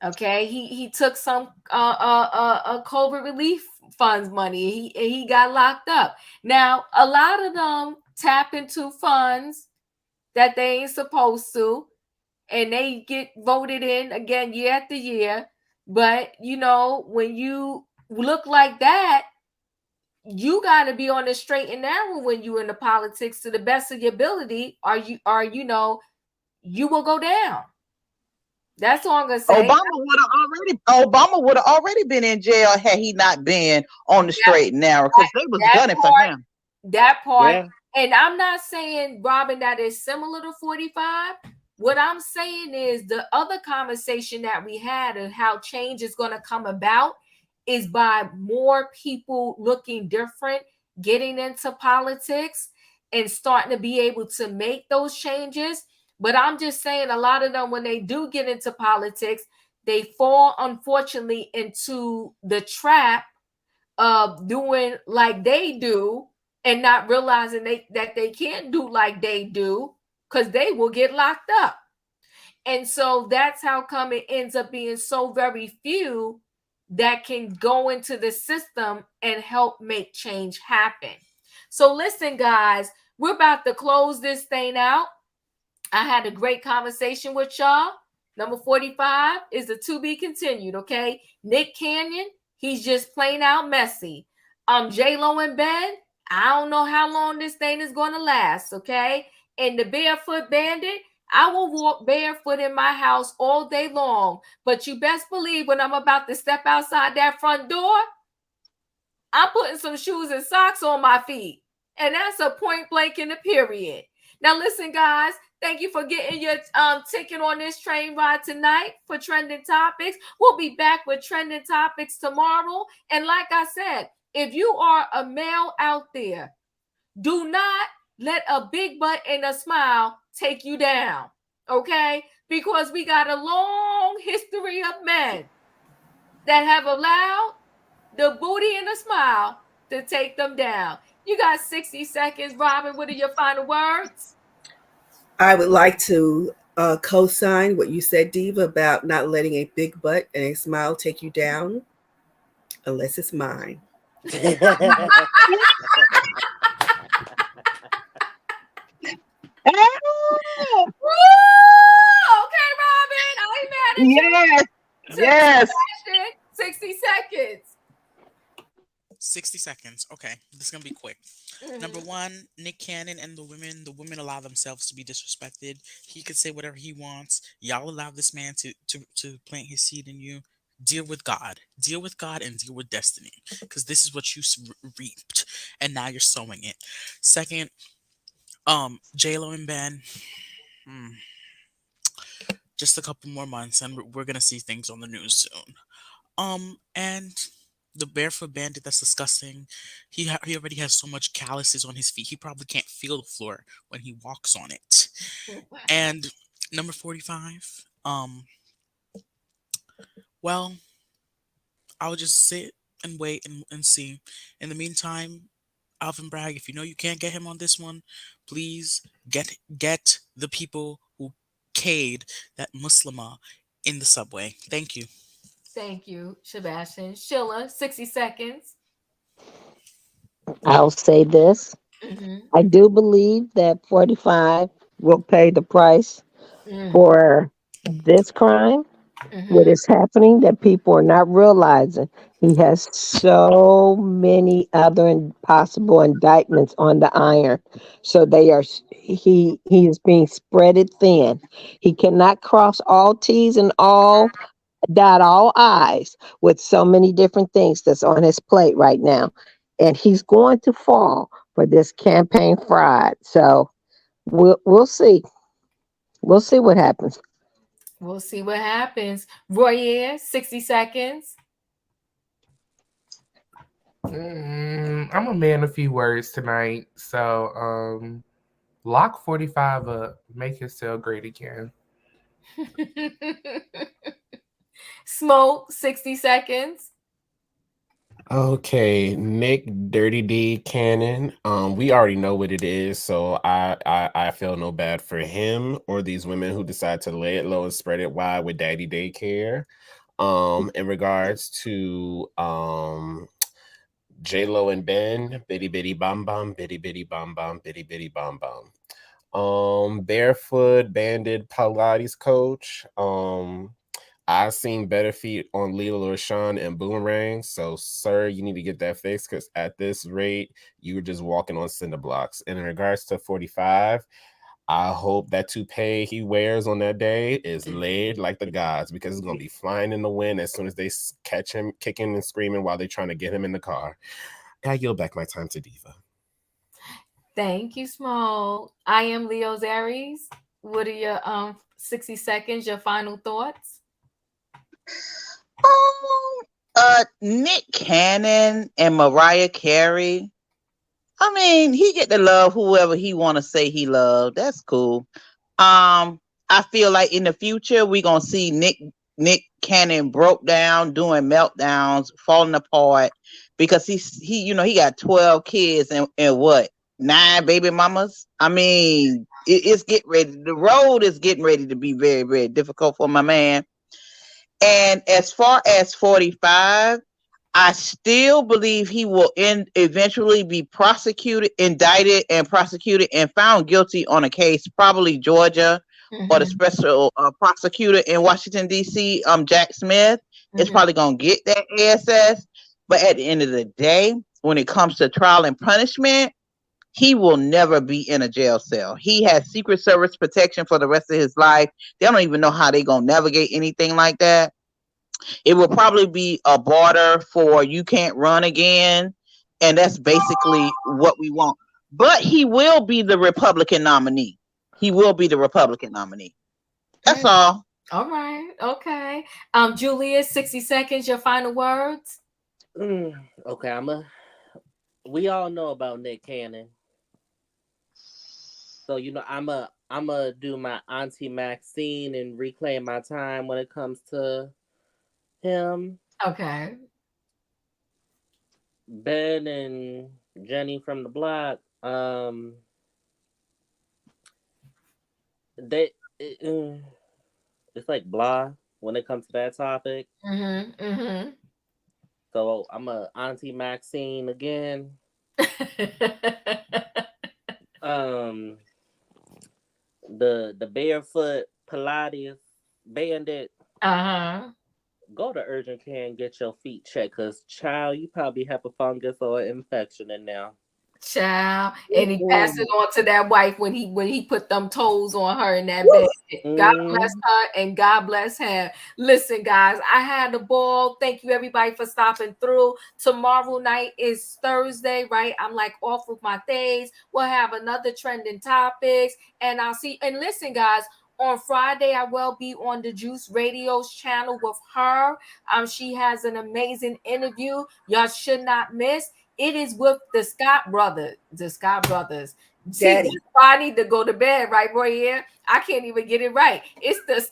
Okay, he took some COVID relief funds money. He got locked up. Now, a lot of them tap into funds that they ain't supposed to, and they get voted in again year after year. But when you look like that, you got to be on the straight and narrow when you in the politics to the best of your ability. you will go down. That's all I'm gonna say. Obama would have already been in jail had he not been on the straight and narrow, because they was gunning for him. That part. Yeah. And I'm not saying, Robin, that is similar to 45. What I'm saying is the other conversation that we had and how change is going to come about is by more people looking different, getting into politics and starting to be able to make those changes. But I'm just saying, a lot of them, when they do get into politics, they fall, unfortunately, into the trap of doing like they do and not realizing that they can't do like they do, because they will get locked up. And so that's how come it ends up being so very few that can go into the system and help make change happen. So listen, guys, we're about to close this thing out. I had a great conversation with y'all. Number 45 is the to be continued, okay? Nick Cannon, he's just plain out messy. J-Lo and Ben, I don't know how long this thing is going to last, okay? And the Barefoot Bandit, I will walk barefoot in my house all day long. But you best believe when I'm about to step outside that front door, I'm putting some shoes and socks on my feet. And that's a point blank in the period. Now, listen, guys, thank you for getting your ticket on this train ride tonight for Trending Topics. We'll be back with Trending Topics tomorrow. And like I said, if you are a male out there, do not let a big butt and a smile take you down, okay? Because we got a long history of men that have allowed the booty and the smile to take them down. You got 60 seconds, Robin. What are your final words? I would like to co-sign what you said, Diva, about not letting a big butt and a smile take you down, unless it's mine. Okay, Robin, I ain't mad at you. Yes. 60 seconds. 60 seconds. Okay, this is gonna be quick. Number one, Nick Cannon and the women allow themselves to be disrespected. He could say whatever he wants. Y'all allow this man to plant his seed in you. Deal with God. Deal with God and deal with destiny. Because this is what you reaped. And now you're sowing it. Second, J-Lo and Ben. Just a couple more months and we're gonna see things on the news soon. And the Barefoot Bandit, that's disgusting. He already has so much calluses on his feet. He probably can't feel the floor when he walks on it. And number 45, well, I'll just sit and wait and see. In the meantime, Alvin Bragg, if you know you can't get him on this one, please get the people who Cade that Muslima in the subway. Thank you. Thank you, Sebastian. Sheila, 60 seconds. I'll say this. I do believe that 45 will pay the price for this crime, what is happening that people are not realizing. He has so many other possible indictments on the iron. So he is being spreaded thin. He cannot cross all T's and dot all I's with so many different things that's on his plate right now. And he's going to fall for this campaign fraud. So we'll see. We'll see what happens. We'll see what happens. Royer, 60 seconds. I'm a man of few words tonight. So lock 45 up. Make his cell great again. Smoke, 60 seconds. Okay, Nick Dirty D Cannon. We already know what it is, so I feel no bad for him or these women who decide to lay it low and spread it wide with daddy daycare. In regards to J-Lo and Ben, bitty bitty bom bom, bitty bitty bom bom, bitty bitty bom bom. Barefoot Bandit Pilates coach. I've seen better feet on Lila Rashawn and Boomerang. So, sir, you need to get that fixed because at this rate, you're just walking on cinder blocks. And in regards to 45, I hope that toupee he wears on that day is laid like the gods, because it's going to be flying in the wind as soon as they catch him kicking and screaming while they're trying to get him in the car. I yield back my time to Diva. Thank you, Small. I am Leo's Aries. What are your 60 seconds, your final thoughts? Nick Cannon and Mariah Carey. I mean, he get to love whoever he want to say he loved. That's cool. I feel like in the future we're gonna see Nick Cannon broke down, doing meltdowns, falling apart, because he got 12 kids and what, 9 baby mamas. I mean, it's getting ready. The road is getting ready to be very, very difficult for my man. And as far as 45, I still believe he will eventually be indicted and prosecuted and found guilty on a case, probably Georgia, or the special prosecutor in Washington, D.C., Jack Smith, is probably going to get that ASS. But at the end of the day, when it comes to trial and punishment, he will never be in a jail cell. He has Secret Service protection for the rest of his life. They don't even know how they're going to navigate anything like that. It will probably be a barter for you can't run again. And that's basically what we want. But he will be the Republican nominee. He will be the Republican nominee. That's all. All right. Okay. Julius, 60 seconds, your final words. Okay, we all know about Nick Cannon. So, I'ma do my Auntie Maxine and reclaim my time when it comes to him. Okay. Ben and Jenny from the block, it's like blah when it comes to that topic. So I'm a Auntie Maxine again. The Barefoot Pilates Bandit. Go to urgent care and get your feet checked, because, child, you probably have a fungus or an infection in there. Child, and he passed it on to that wife when he put them toes on her in that bed. God bless her and God bless him. Listen, guys, I had a ball. Thank you, everybody, for stopping through. Tomorrow night is Thursday, right? I'm like off with my days. We'll have another trending topics, and I'll see. And listen, guys. On Friday, I will be on the Juice Radio's channel with her. She has an amazing interview y'all should not miss. It is with the Scott brothers. Daddy. See, I need to go to bed, right, boy? Yeah, I can't even get it right. It's the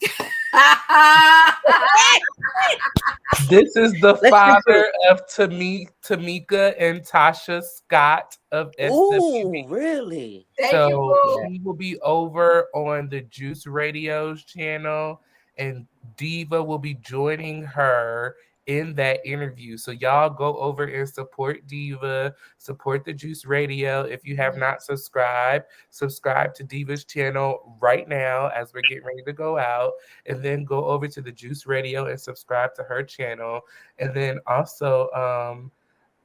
This is the father of Tamika and Tasha Scott of SWB. Ooh, really? So he will be over on the Juice Radio's channel, and Diva will be joining her in that interview. So y'all go over and support Diva, support the Juice Radio. If you have not subscribed, subscribe to Diva's channel right now as we're getting ready to go out, and then go over to the Juice Radio and subscribe to her channel. And then also,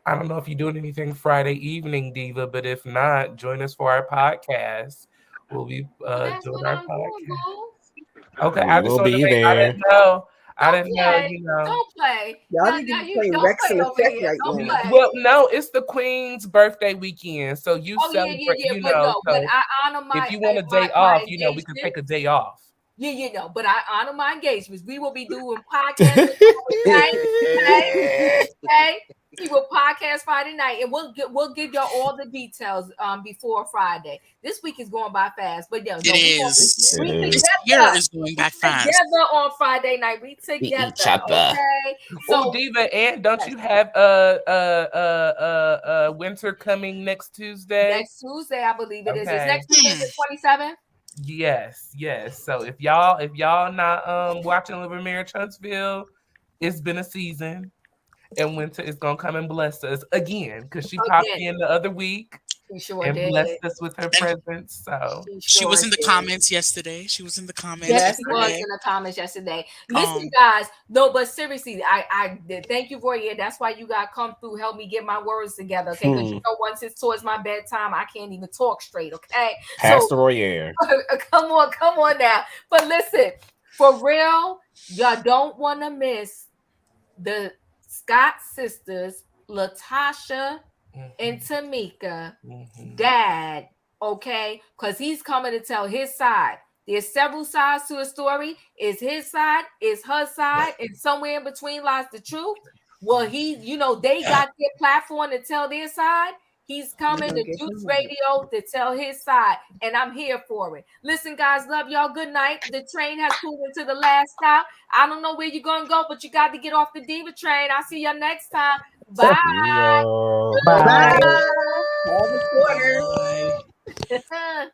I don't know if you're doing anything Friday evening, Diva, but if not, join us for our podcast. We'll be doing our podcast. Okay, I just want to make, I didn't know. Don't play. Y'all need to be playing Rex and Effect right now. Well, no, it's the Queen's birthday weekend, so you celebrate. But I honor my. If you want a day off, we can take a day off. Yeah, but I honor my engagements. We will be doing podcasts tonight. Okay. We will podcast Friday night, and we'll give y'all all the details before Friday. This week is going by fast, but It is. This year is going by fast. Together on Friday night, we together. Okay. So, Diva, and don't you have winter coming next Tuesday? Next Tuesday, I believe it is. Is next Tuesday the 27th? Yes. So if y'all not watching Living Mayor Huntsville, it's been a season. And winter is gonna come and bless us again, because she popped in the other week. She sure and did. blessed us with her presence. So She was in the did. comments yesterday. She was in the comments Yes, she was yesterday. in the comments yesterday. Listen, guys, no, but seriously, I did thank you for it. That's why you got to come through, help me get my words together, okay? Because you know, once it's towards my bedtime, I can't even talk straight, okay? Pastor Royer. Come on now. But listen, for real, y'all don't want to miss the Scott sisters, Latasha and Tamika, dad, okay? Because he's coming to tell his side. There's several sides to a story. Is his side, is her side, and somewhere in between lies the truth. Well, they got their platform to tell their side. He's coming to Juice Radio to tell his side, and I'm here for it. Listen, guys, love y'all. Good night. The train has pulled into the last stop. I don't know where you're gonna go, but you got to get off the Diva train. I'll see y'all next time. Bye. Bye. All the quarters. Bye.